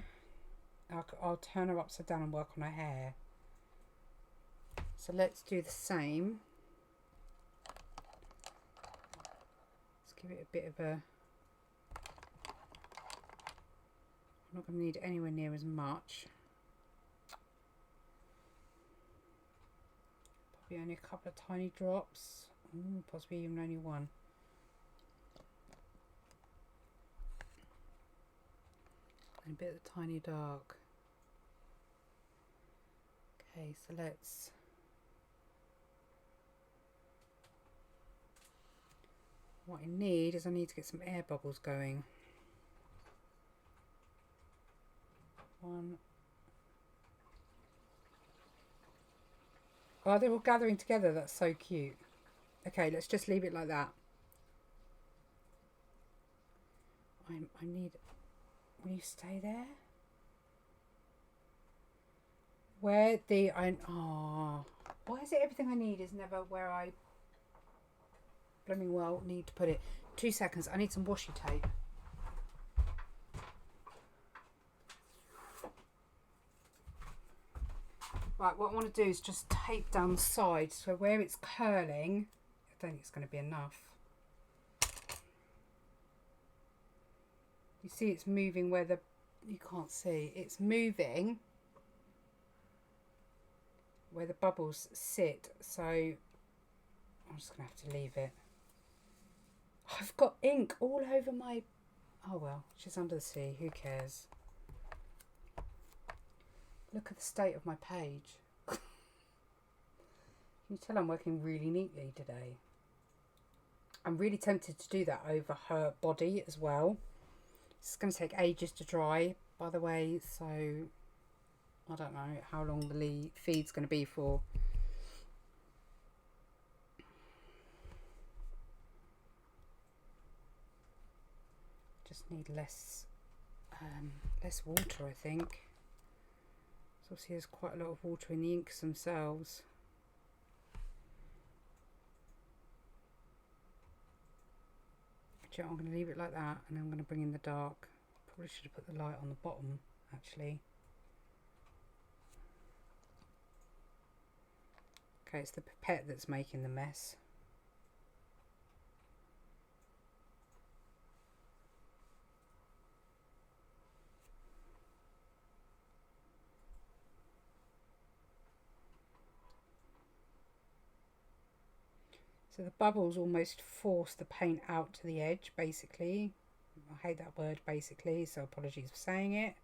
I'll turn her upside down and work on her hair. So let's do the same. Let's give it a bit of a... I'm not going to need anywhere near as much. Probably only a couple of tiny drops. Possibly even only one. And a bit of the tiny dark. Okay, so let's... What I need is I need to get some air bubbles going. One. Oh, they're all gathering together. That's so cute. Okay, let's just leave it like that. I need... Will you stay there? Where the... why is it everything I need is never where I blooming well need to put it? 2 seconds. I need some washi tape. Right, what I want to do is just tape down the side, so where it's curling, I don't think it's going to be enough. You see it's moving where the, you can't see, it's moving where the bubbles sit, so I'm just going to have to leave it. I've got ink all over my, oh well, she's under the sea, who cares? Look at the state of my page. Can you tell I'm working really neatly today? I'm really tempted to do that over her body as well. It's going to take ages to dry, by the way, so I don't know how long the feed's going to be for. Just need less water, I think. So obviously there's quite a lot of water in the inks themselves. I'm going to leave it like that, and I'm going to bring in the dark. Probably should have put the light on the bottom, actually. Okay, it's the pipette that's making the mess. So the bubbles almost force the paint out to the edge, basically. I hate that word, basically, so apologies for saying it.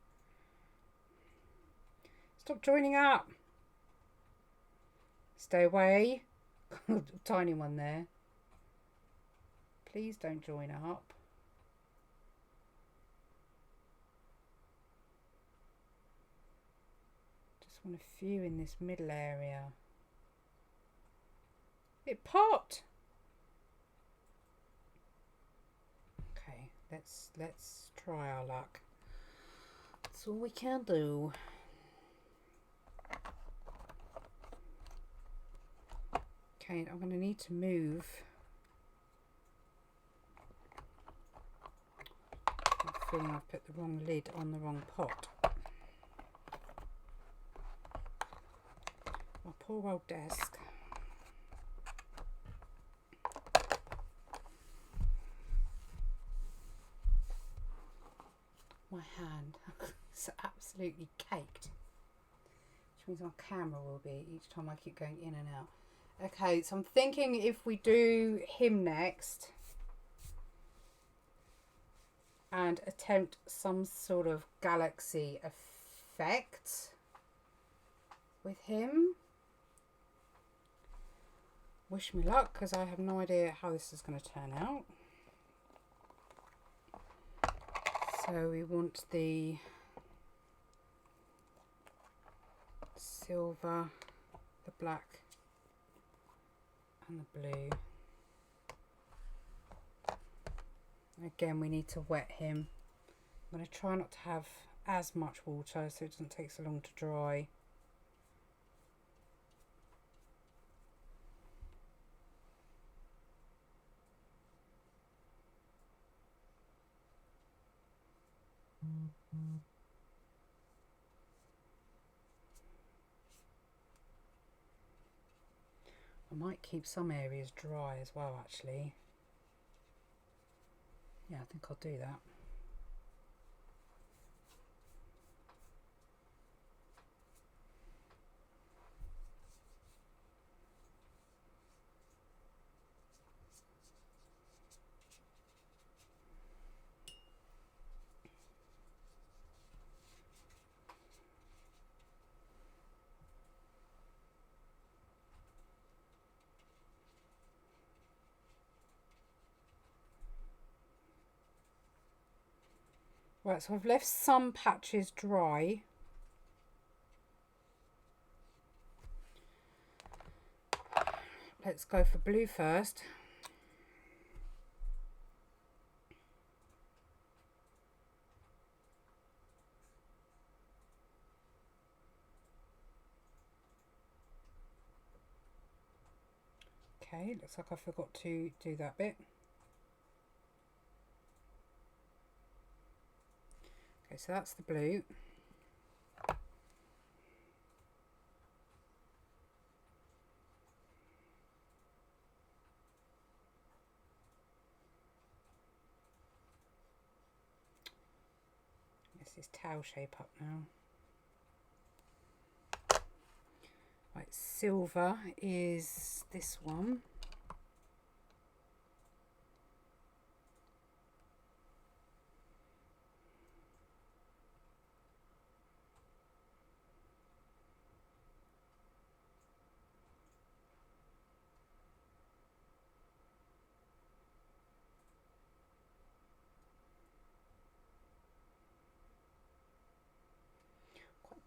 Stop joining up. Stay away. Tiny one there. Please don't join up. Just want a few in this middle area. It popped. Okay, let's try our luck. That's all we can do. Okay, I'm going to need to move. I'm feeling I've put the wrong lid on the wrong pot. My poor old desk. My hand is absolutely caked, which means my camera will be each time I keep going in and out. Okay, so I'm thinking if we do him next and attempt some sort of galaxy effect with him. Wish me luck, because I have no idea how this is going to turn out. So we want the silver, the black and the blue. Again, we need to wet him. I'm going to try not to have as much water so it doesn't take so long to dry. I might keep some areas dry as well, actually. Yeah, I think I'll do that. Right, so I've left some patches dry. Let's go for blue first. Okay, looks like I forgot to do that bit. Okay, so that's the blue. This is towel shape up now. Right, silver is this one.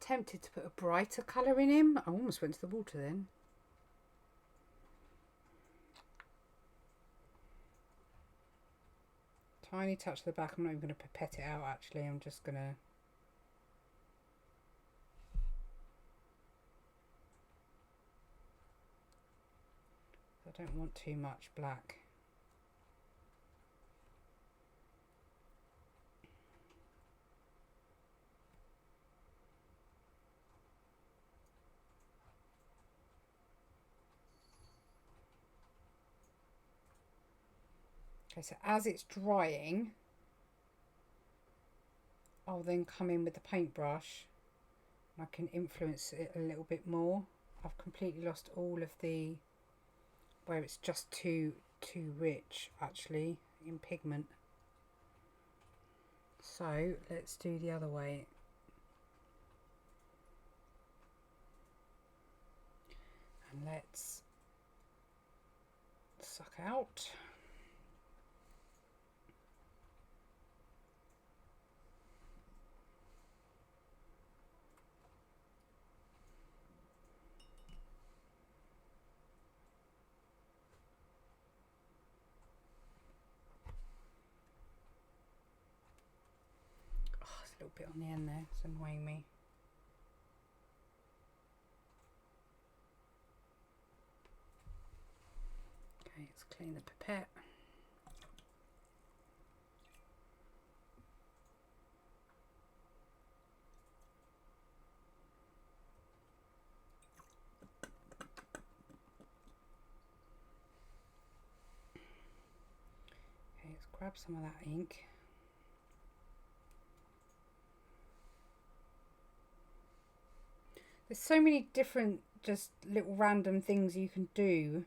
Tempted to put a brighter colour in him. I almost went to the water then. Tiny touch to the back. I'm not even going to pipette it out actually. I'm just going to... I don't want too much black. Okay, so as it's drying, I'll then come in with the paintbrush and I can influence it a little bit more. I've completely lost all of the, where it's just too rich actually in pigment. So let's do the other way. And let's suck out. A little bit on the end there, it's annoying me. Okay, let's clean the pipette. Okay, let's grab some of that ink. There's so many different just little random things you can do,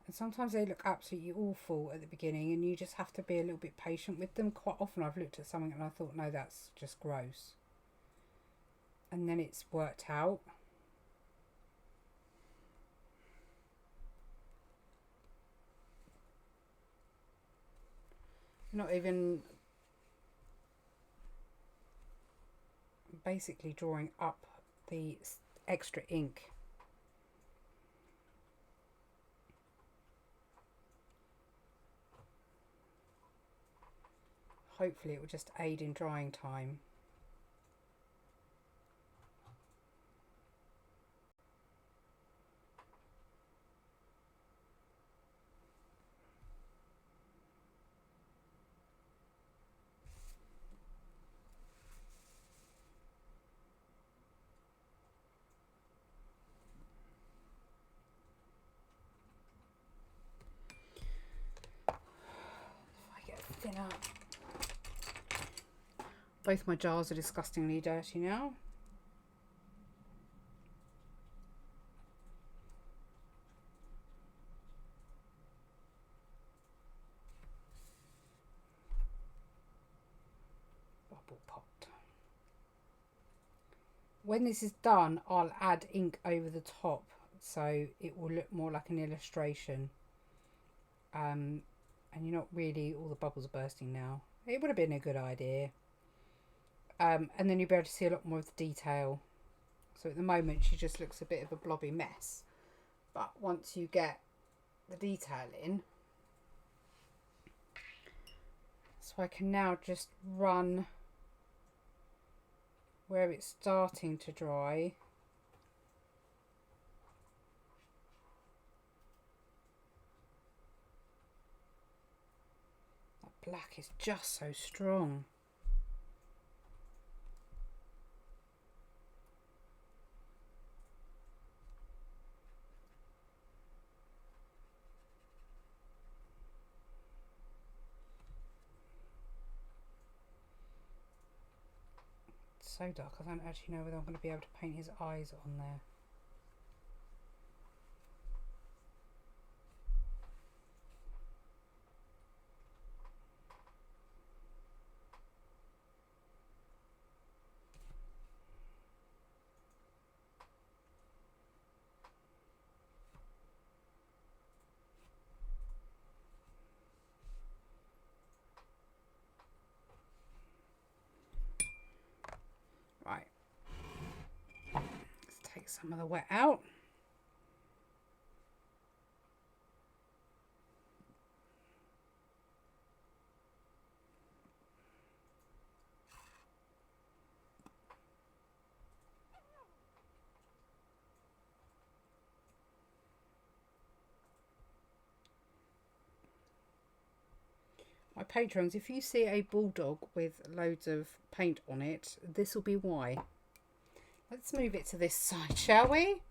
and sometimes they look absolutely awful at the beginning and you just have to be a little bit patient with them. Quite often I've looked at something and I thought, no, that's just gross, and then it's worked out. Not even basically drawing up the extra ink. Hopefully it will just aid in drying time. Thinner. Both my jars are disgustingly dirty now. Bubble pot. When this is done, I'll add ink over the top so it will look more like an illustration. And you're not really, all the bubbles are bursting now. It would have been a good idea. And then you'll be able to see a lot more of the detail. So at the moment she just looks a bit of a blobby mess. But once you get the detail in, so I can now just run where it's starting to dry. Black is just so strong. It's so dark I don't actually know whether I'm going to be able to paint his eyes on there. Right, take some of the wet out. My patrons, if you see a bulldog with loads of paint on it, this will be why. Let's move it to this side, shall we?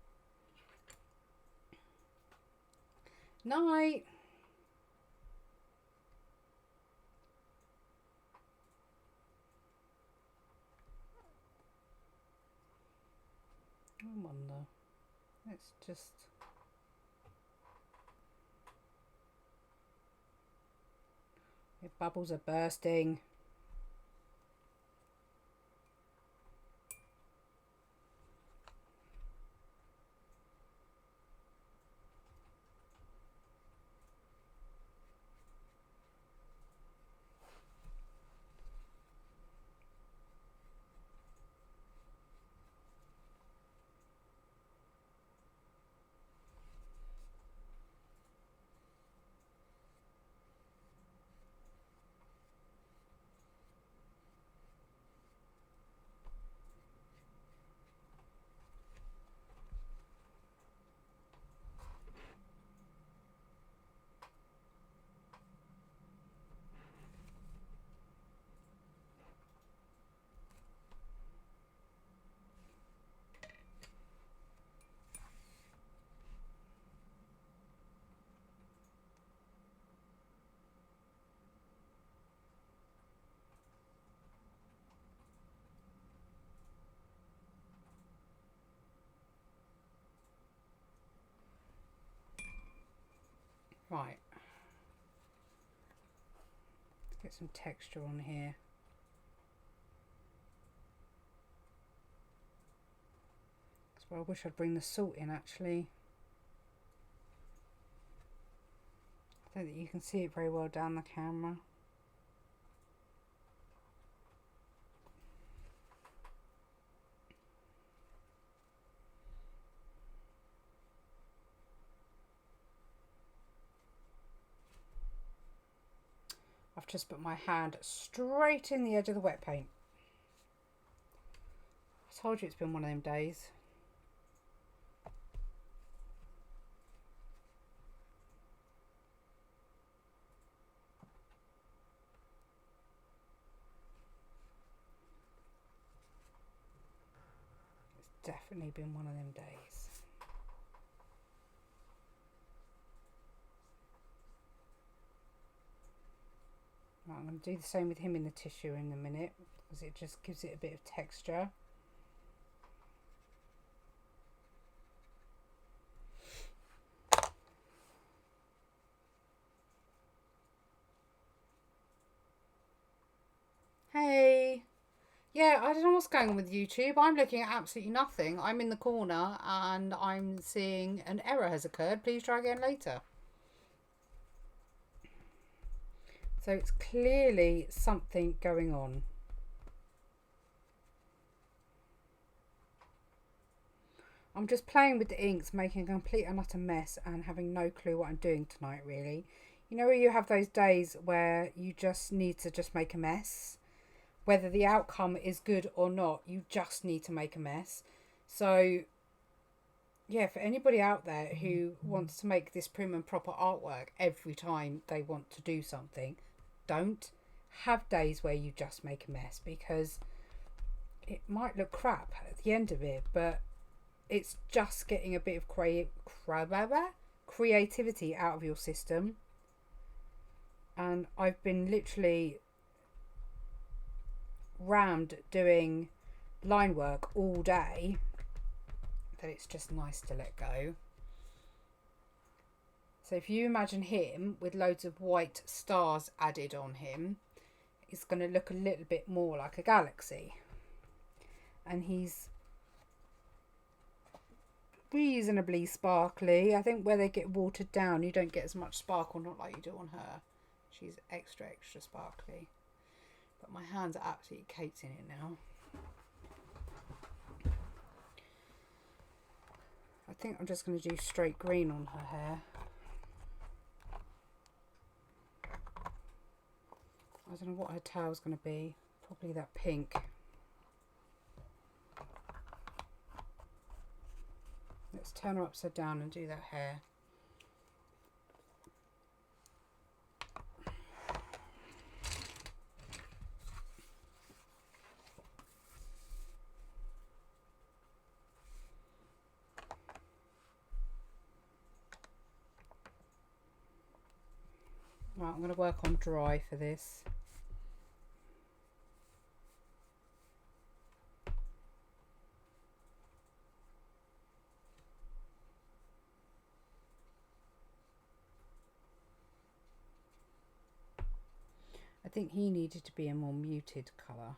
Night. I wonder. Let's just... The bubbles are bursting. Right. Let's get some texture on here. That's where I wish I'd bring the salt in actually. I don't think you can see it very well down the camera. I've just put my hand straight in the edge of the wet paint. I told you it's been one of them days. It's definitely been one of them days. Right, I'm going to do the same with him in the tissue in a minute because it just gives it a bit of texture. Hey! Yeah, I don't know what's going on with YouTube. I'm looking at absolutely nothing. I'm in the corner and I'm seeing an error has occurred. Please try again later. So it's clearly something going on. I'm just playing with the inks, making a complete and utter mess and having no clue what I'm doing tonight, really. You know where you have those days where you just need to just make a mess? Whether the outcome is good or not, you just need to make a mess. So, yeah, for anybody out there who wants to make this prim and proper artwork every time they want to do something, don't have days where you just make a mess, because it might look crap at the end of it, but it's just getting a bit of creativity out of your system. And I've been literally rammed doing line work all day that it's just nice to let go. So if you imagine him with loads of white stars added on him, it's going to look a little bit more like a galaxy. And he's reasonably sparkly. I think where they get watered down, you don't get as much sparkle, not like you do on her. She's extra sparkly. But my hands are absolutely caked in it now. think I'm just going to do straight green on her hair. I don't know what her tail's going to be. Probably that pink. Let's turn her upside down and do that hair. Right, I'm going to work on dry for this. I think he needed to be a more muted colour.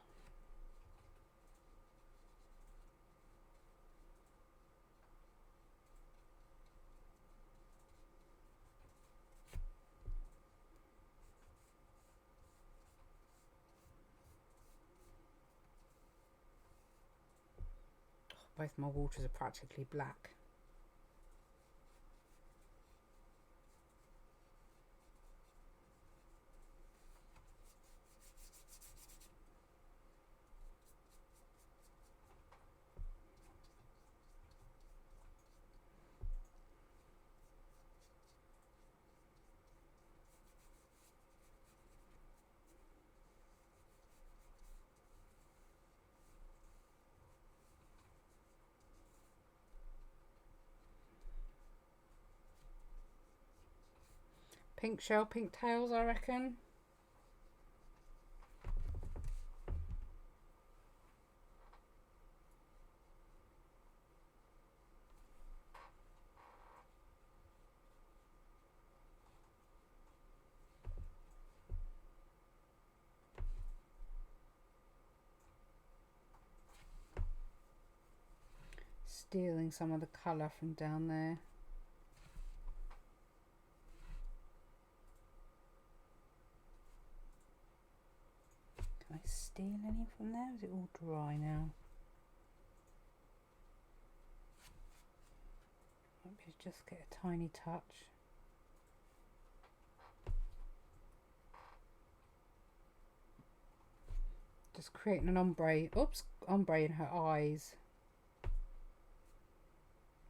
Both my waters are practically black. Pink shell, pink tails, I reckon. Stealing some of the colour from down there. Can I steal any from there? Is it all dry now? Maybe just get a tiny touch. Just creating an ombre. Oops, ombre in her eyes.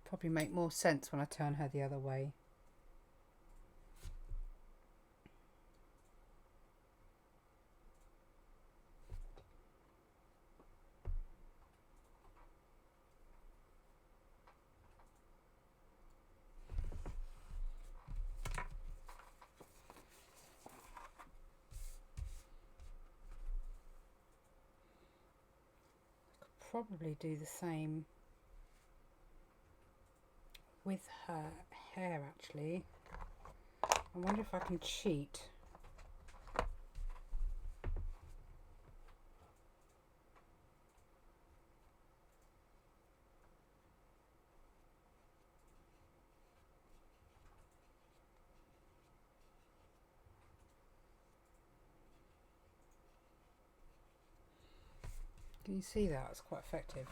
Probably make more sense when I turn her the other way. Probably do the same with her hair actually. I wonder if I can cheat. Can you see that? It's quite effective.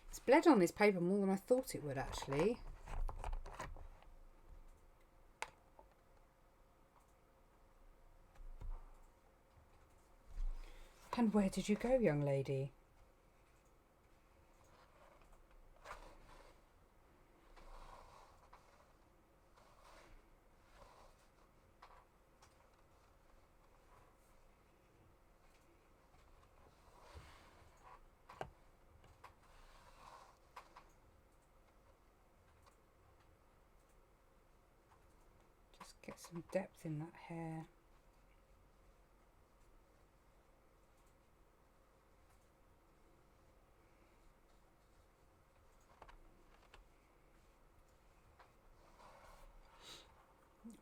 It's bled on this paper more than I thought it would actually. And where did you go, young lady? Get some depth in that hair.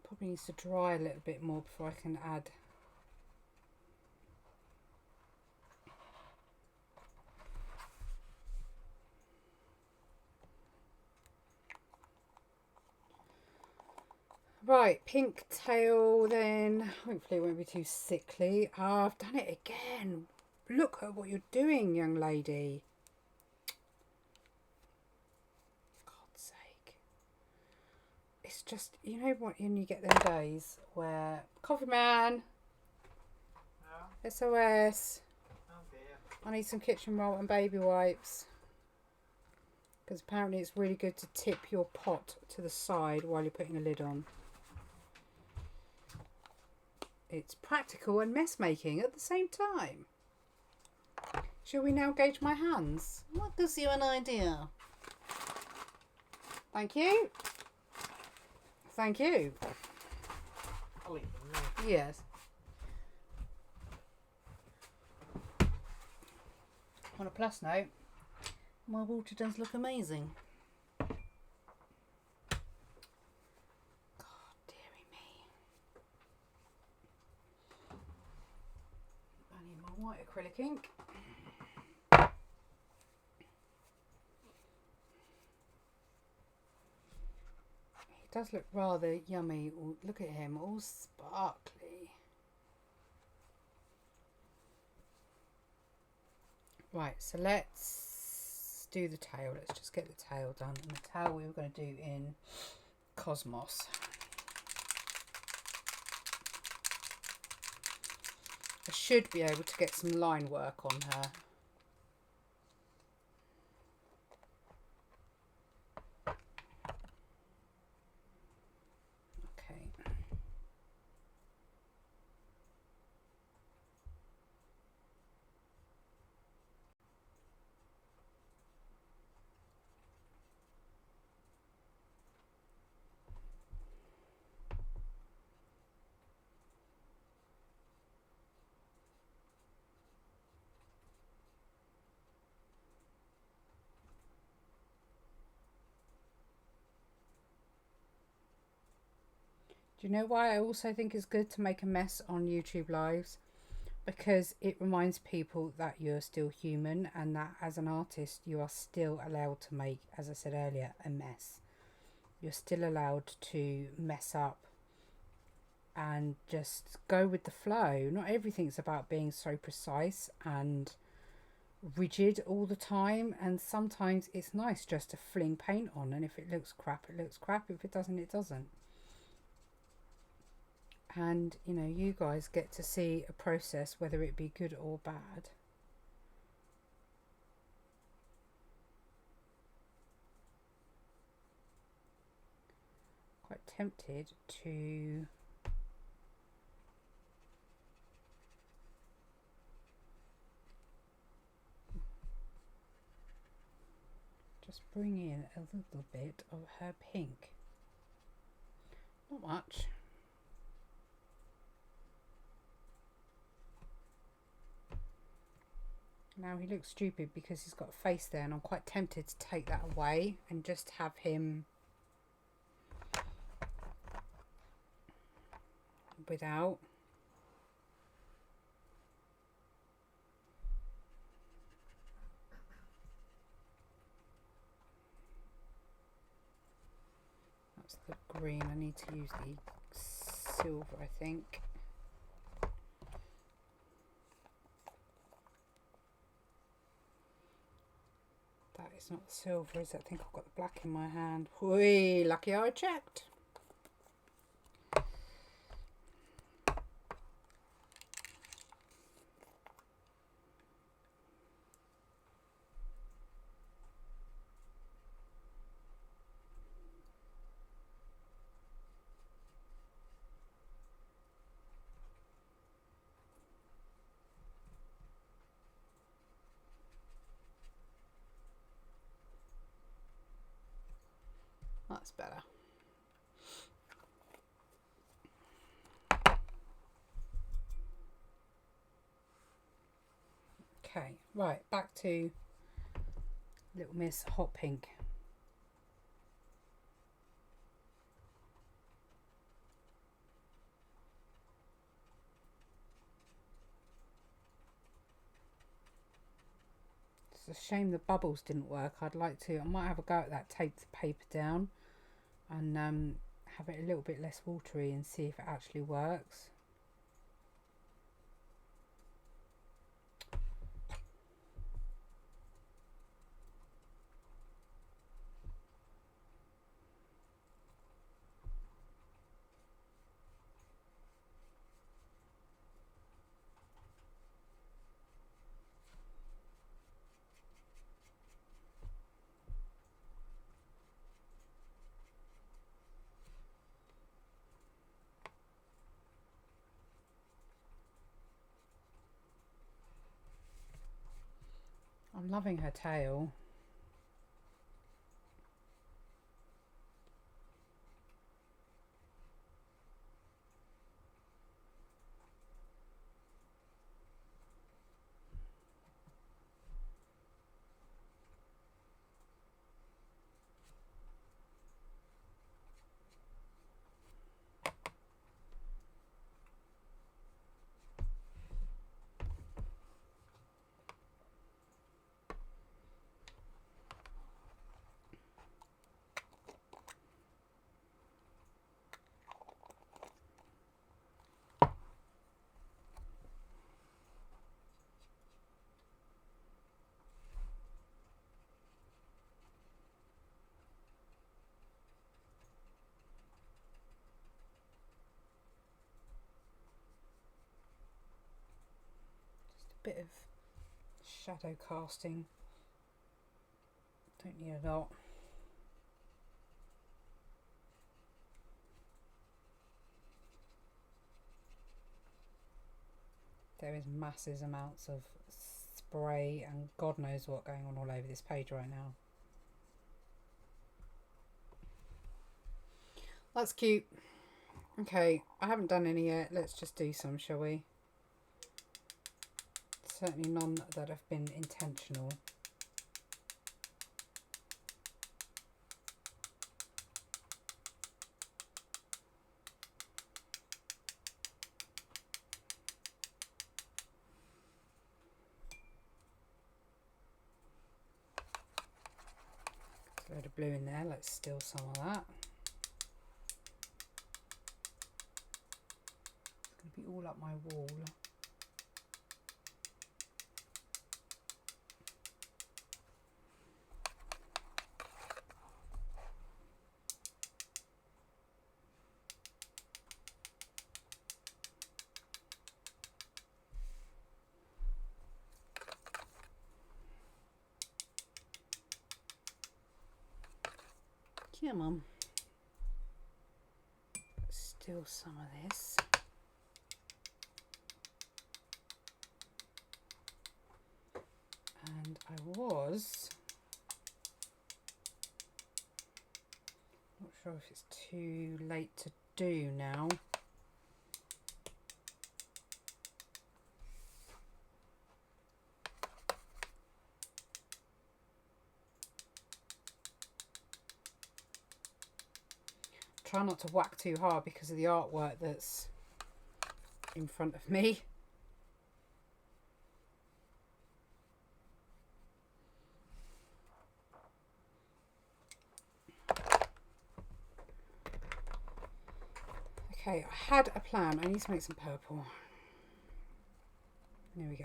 Probably needs to dry a little bit more before I can add. Right, pink tail then. Hopefully it won't be too sickly. Oh, I've done it again. Look at what you're doing, young lady. God's sake. It's just, you know what, when you get them days where, coffee man,
Yeah.
SOS,
Oh dear.
I need some kitchen roll and baby wipes. Because apparently it's really good to tip your pot to the side while you're putting a lid on. It's practical and mess making at the same time. Shall we now gauge my hands? What gives you an idea? Thank you. Thank you.
I'll leave them there.
Yes. On a plus note, my water does look amazing. God dearie me. I need my white acrylic ink. He does look rather yummy. Ooh, look at him, all sparkly. Right, so let's do the tail. Let's just get the tail done. And the tail we were going to do in Cosmos. I should be able to get some line work on her. Okay. Do you know why I also think it's good to make a mess on YouTube Lives? Because it reminds people that you're still human and that as an artist you are still allowed to make, as I said earlier, a mess. You're still allowed to mess up and just go with the flow. Not everything's about being so precise and rigid all the time, and sometimes it's nice just to fling paint on, and if it looks crap, it looks crap. If it doesn't, it doesn't. And you know, you guys get to see a process, whether it be good or bad. Quite tempted to just bring in a little bit of her pink. Not much. Now he looks stupid because he's got a face there, and I'm quite tempted to take that away and just have him without. That's the green. I need to use the silver, I think. That is not the silver, is it? I think I've got the black in my hand. Whee, lucky I checked. That's better. Okay, right, back to Little Miss Hot Pink. It's a shame the bubbles didn't work. I might have a go at that, tape the paper down and have have it a little bit less watery and see if it actually works. I'm loving her tail. Bit of shadow casting, don't need a lot. There is massive amounts of spray and God knows what going on all over this page right now. That's cute. Okay, I haven't done any yet. Let's just do some, shall we? Certainly none that have been intentional. There's a load of blue in there. Let's steal some of that. It's going to be all up my wall. Come on. Steal some of this. And I was not sure if it's too late to do now. Try not to whack too hard because of the artwork that's in front of me. Okay, I had a plan. I need to make some purple. There we go.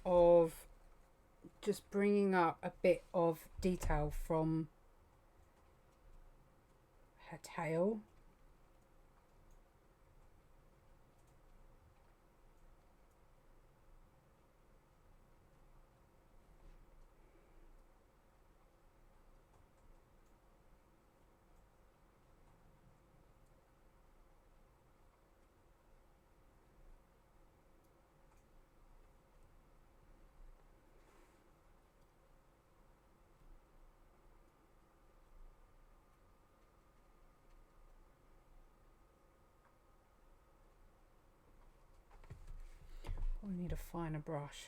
Of just bringing up a bit of detail from her tail. We need a finer brush.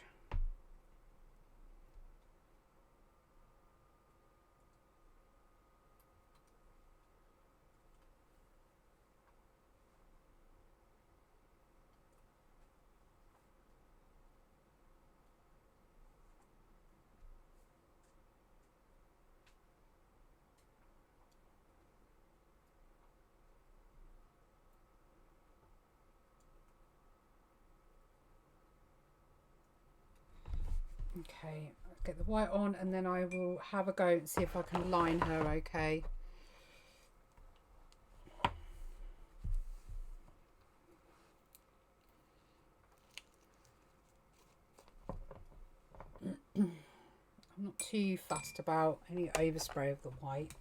Okay, I'll get the white on and then I will have a go and see if I can line her okay. I'm not too fussed about any overspray of the white.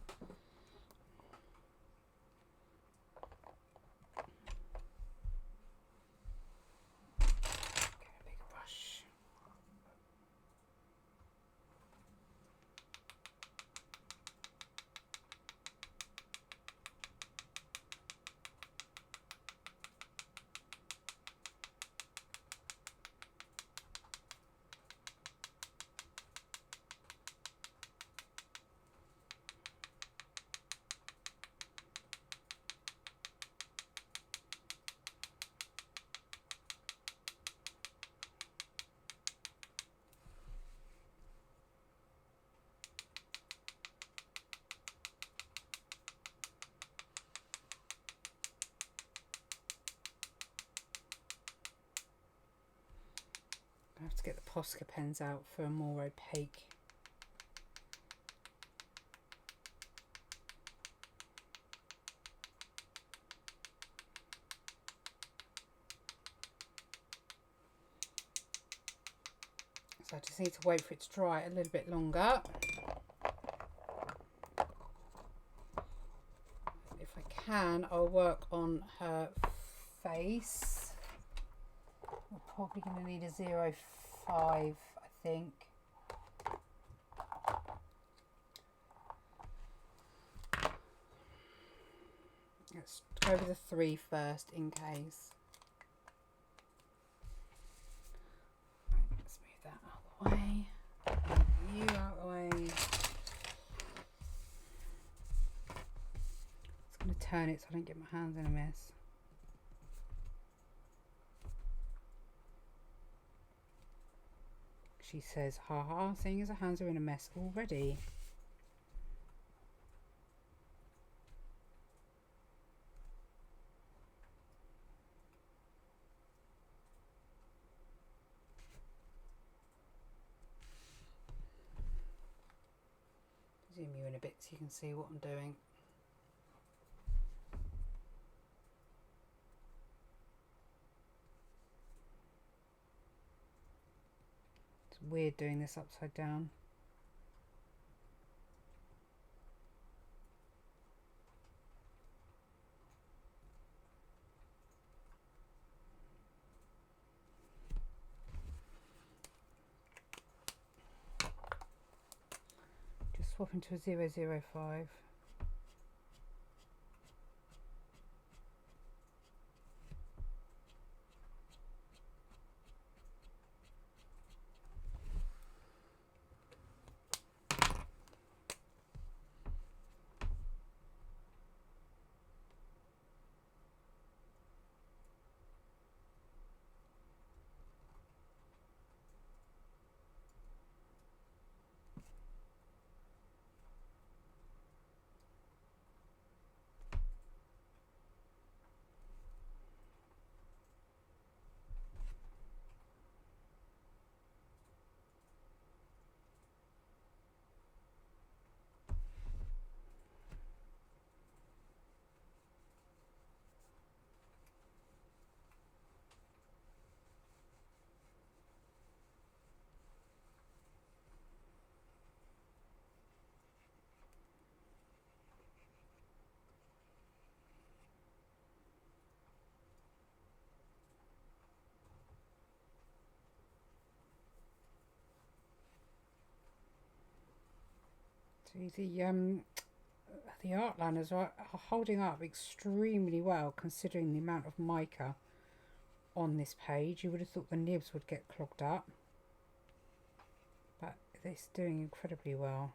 I have to get the Posca pens out for a more opaque. So I just need to wait for it to dry a little bit longer. If I can, I'll work on her face. We're probably going to need a 0.5, I think. Let's go with a 3 first in case. Right, let's move that out of the way. Move you out of the way. Just going to turn it so I don't get my hands in a mess. She says, haha, seeing as her hands are in a mess already. Zoom you in a bit so you can see what I'm doing. It's weird doing this upside down. Just swap into a 0.05. The outliners are holding up extremely well considering the amount of mica on this page. You would have thought the nibs would get clogged up, but it's doing incredibly well.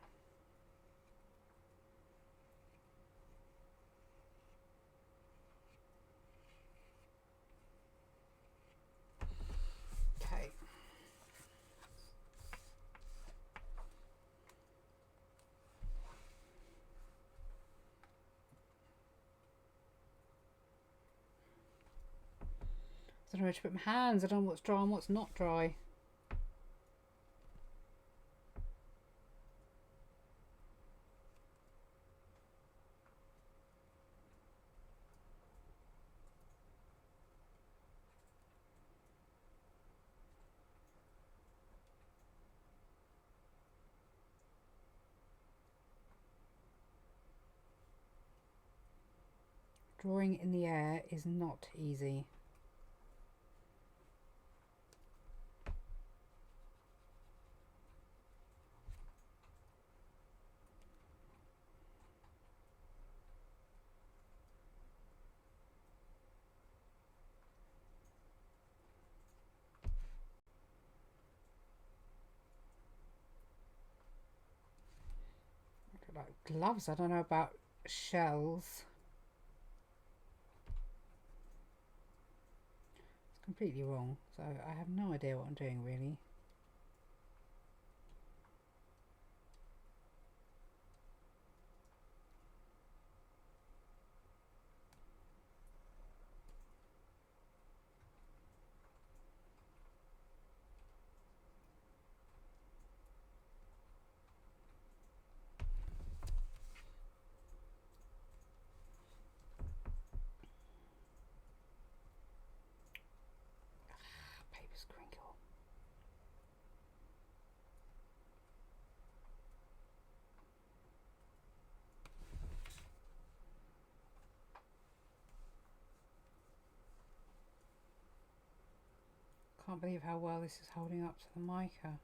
Okay. I don't know where to put my hands. I don't know what's dry and what's not dry. Drawing in the air is not easy. Like gloves, I don't know about shells. It's completely wrong, so I have no idea what I'm doing really. Paper's crinkle. Can't believe how well this is holding up to the mica.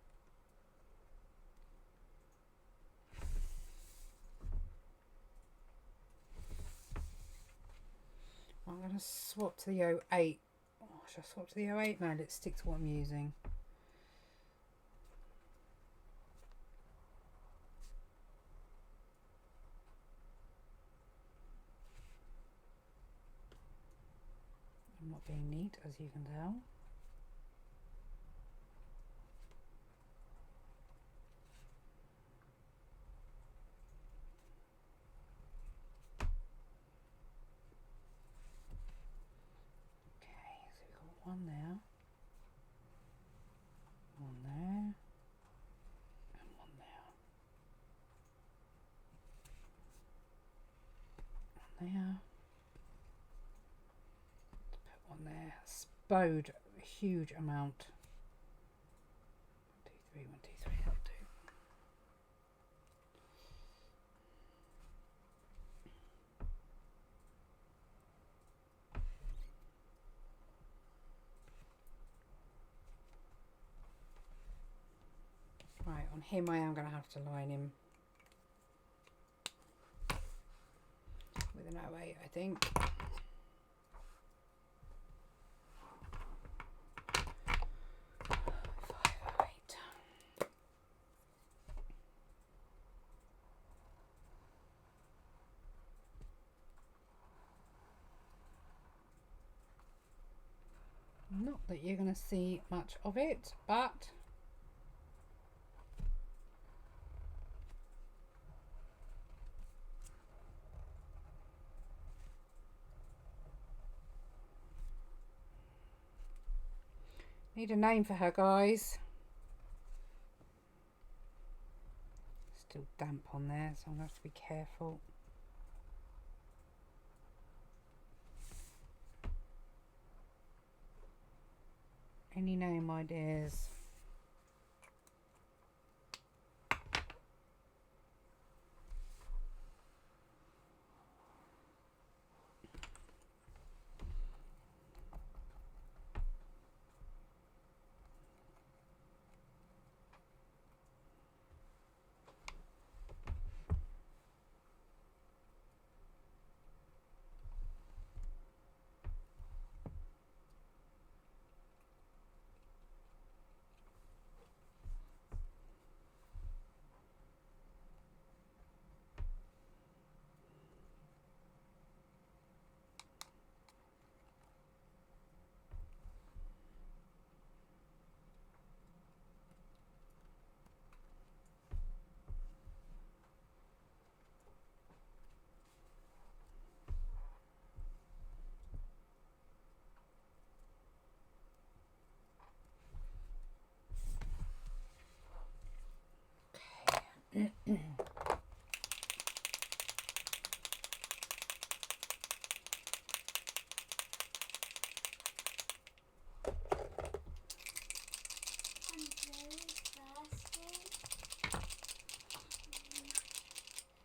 I'm going to swap to the 08. Oh, should I swap to the 08? No, let's stick to what I'm using. I'm not being neat, as you can tell. One there, one there, and one there, one there. Let's put one there. Spode a huge amount. 1, 2, 3, 1, 2, 3. That'll do. Right, on him I am going to have to line him with an 08, I think. Not that you're going to see much of it, but need a name for her, guys. Still damp on there, so I'm going to have to be careful. Any name ideas?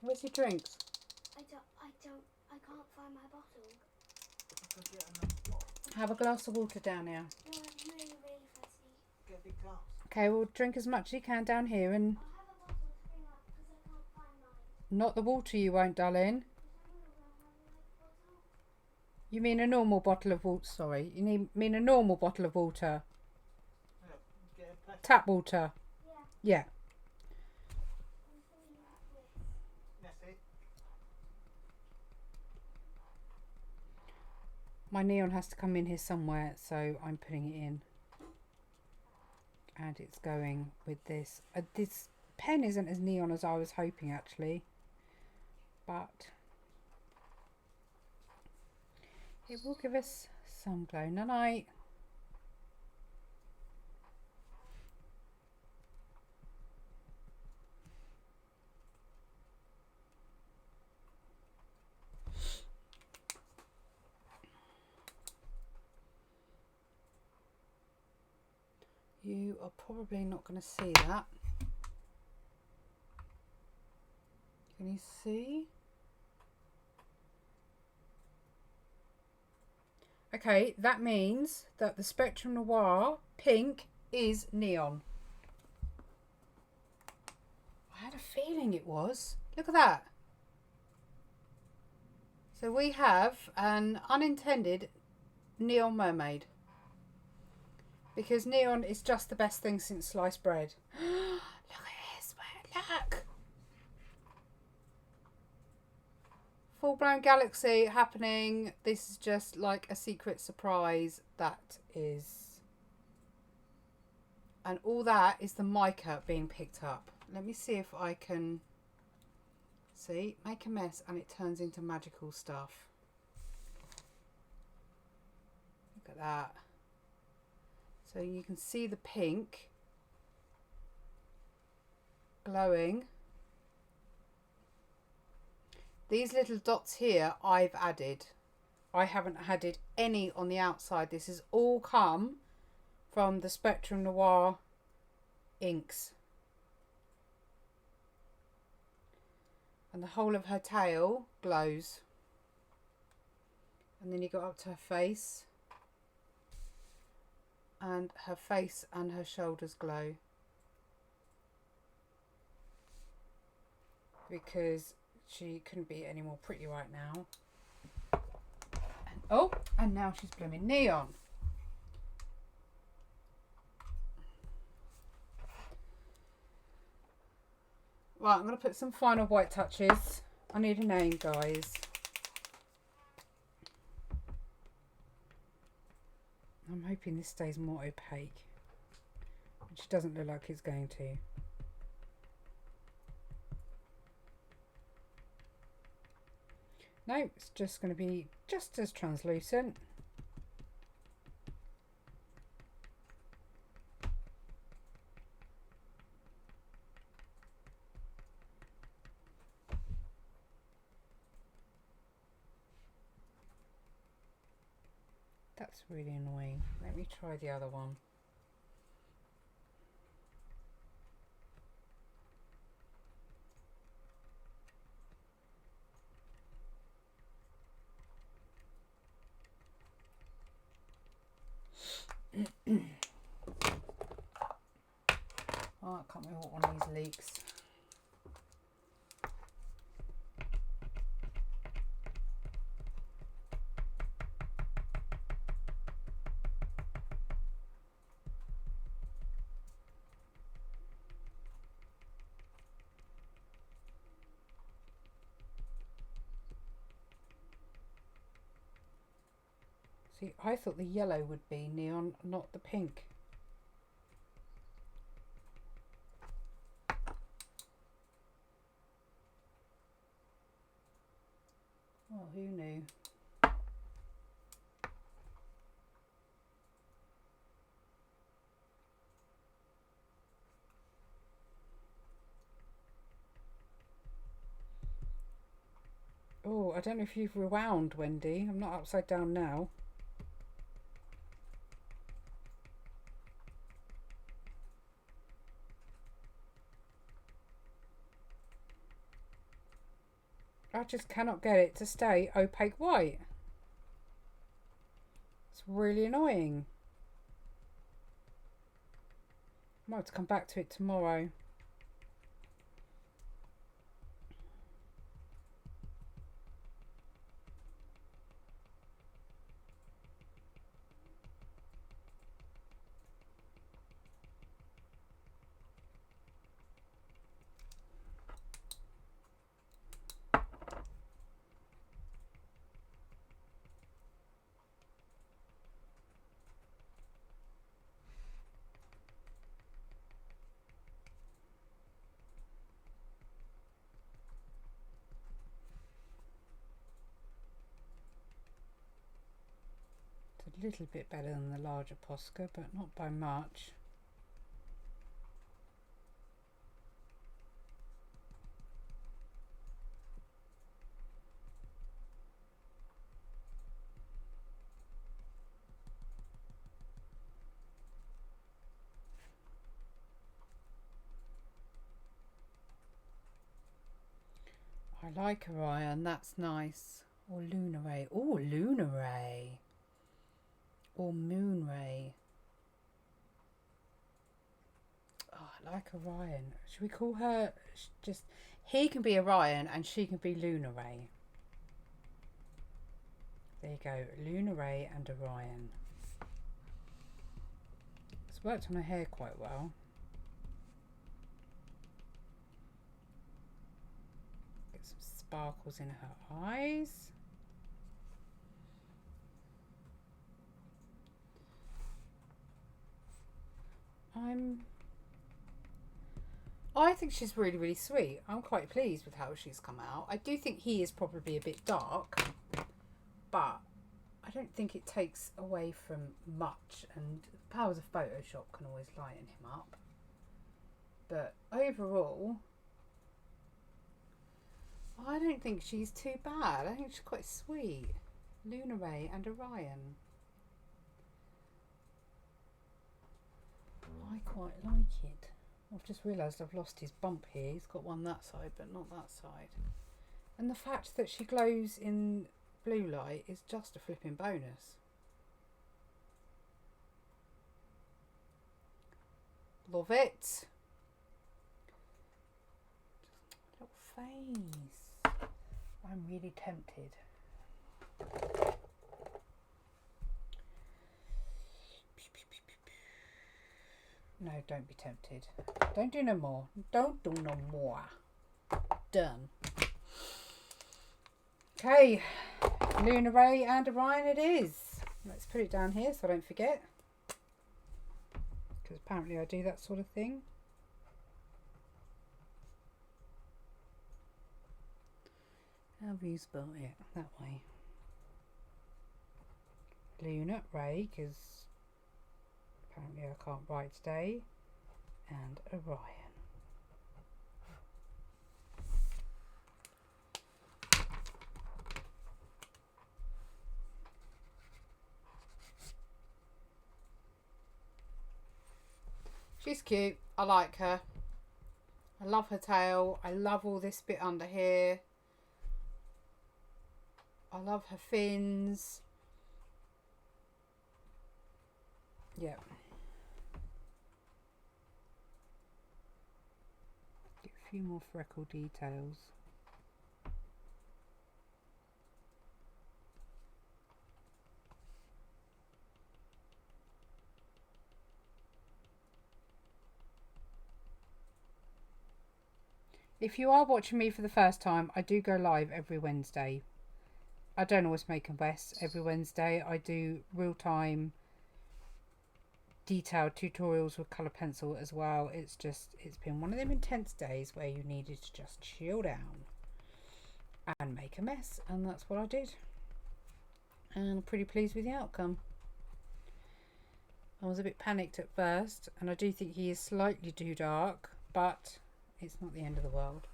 Where's your drinks?
I can't find my bottle.
Have a glass of water down here.
No, I'm really, really thirsty.
Get a big glass.
Okay, well, drink as much as you can down here, and
I'll have a bottle to bring up because I can't find mine.
not the water you won't, darling.
Because I will have a bottle.
You mean a normal bottle of water? Sorry, mean a normal bottle of water.
Yeah, get a plastic.
Tap water.
Yeah.
Yeah.
I'm filling it up with.
That's it.
My neon has to come in here somewhere, so I'm putting it in. And it's going with this. This pen isn't as neon as I was hoping, actually. But it will give us some glow. Night. You are probably not going to see that. Can you see? Okay, that means that the Spectrum Noir pink is neon. I had a feeling it was. Look at that. So we have an unintended neon mermaid. Because neon is just the best thing since sliced bread. Look at this, look! Full-blown galaxy happening. This is just like a secret surprise. That is. And all that is the mica being picked up. Let me see if I can. See, make a mess and it turns into magical stuff. Look at that. So you can see the pink glowing. These little dots here I've added. I haven't added any on the outside. This has all come from the Spectrum Noir inks. And the whole of her tail glows. And then you go up to her face. And her face and her shoulders glow. Because she couldn't be any more pretty right now. And now she's blooming neon. Right, I'm going to put some final white touches. I need a name, guys. I'm hoping this stays more opaque, which doesn't look like it's going to. No, it's just going to be just as translucent. That's really annoying. Let me try the other one. Oh, I can't remember what one of these leaks. See, I thought the yellow would be neon, not the pink. Well, who knew? Oh, I don't know if you've rewound, Wendy. I'm not upside down now. I just cannot get it to stay opaque white. It's really annoying. Might have to come back to it tomorrow. A little bit better than the larger Posca, but not by much. I like Orion, that's nice. Or Lunar Ray. Oh, Lunar Ray. Or Moon Ray. Oh, I like Orion. Should we call her just... He can be Orion and she can be Lunar Ray. There you go. Lunar Ray and Orion. It's worked on her hair quite well. Get some sparkles in her eyes. I think she's really, really sweet. I'm quite pleased with how she's come out. I do think he is probably a bit dark, but I don't think it takes away from much, and the powers of Photoshop can always lighten him up. But overall, I don't think she's too bad. I think she's quite sweet. Lunar Ray and Orion. I quite like it. I've just realised I've lost his bump here. He's got one that side, but not that side. And the fact that she glows in blue light is just a flipping bonus. Love it. Little face. I'm really tempted. No, don't be tempted. Don't do no more. Don't do no more. Done. Okay. Lunar Ray and Orion it is. Let's put it down here so I don't forget. Because apparently I do that sort of thing. How have you spelled it? That way. Lunar Ray, because apparently I can't write today. And Orion. She's cute. I like her. I love her tail. I love all this bit under here. I love her fins. Yeah. Get a few more freckle details. If you are watching me for the first time, I do go live every Wednesday. I don't always make a mess every Wednesday. I do real-time detailed tutorials with colour pencil as well. It's been one of them intense days where you needed to just chill down and make a mess, and that's what I did. And I'm pretty pleased with the outcome. I was a bit panicked at first, and I do think he is slightly too dark, but it's not the end of the world.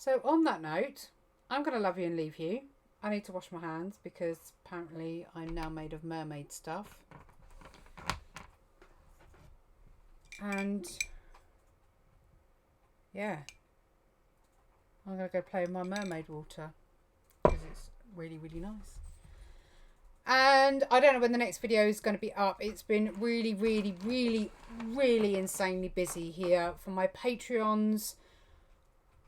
So on that note, I'm going to love you and leave you. I need to wash my hands because apparently I'm now made of mermaid stuff. And yeah, I'm going to go play with my mermaid water because it's really, really nice. And I don't know when the next video is going to be up. It's been really, really, really, really insanely busy here for my Patreons.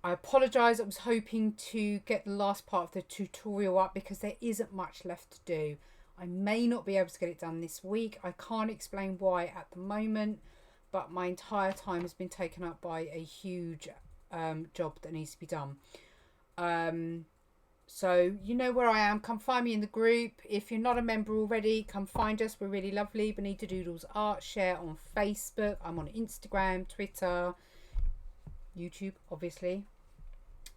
I apologise. I was hoping to get the last part of the tutorial up because there isn't much left to do. I may not be able to get it done this week. I can't explain why at the moment, but my entire time has been taken up by a huge job that needs to be done. So you know where I am. Come find me in the group. If you're not a member already, come find us. We're really lovely. Bonnita Doodles Art. Share on Facebook. I'm on Instagram, Twitter, YouTube, obviously.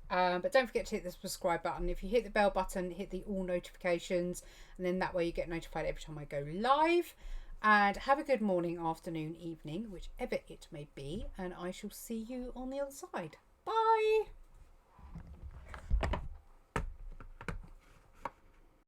But don't forget to hit the subscribe button. If you hit the bell button, hit the all notifications, and then that way you get notified every time I go live. And have a good morning, afternoon, evening, whichever it may be. And I shall see you on the other side. Bye.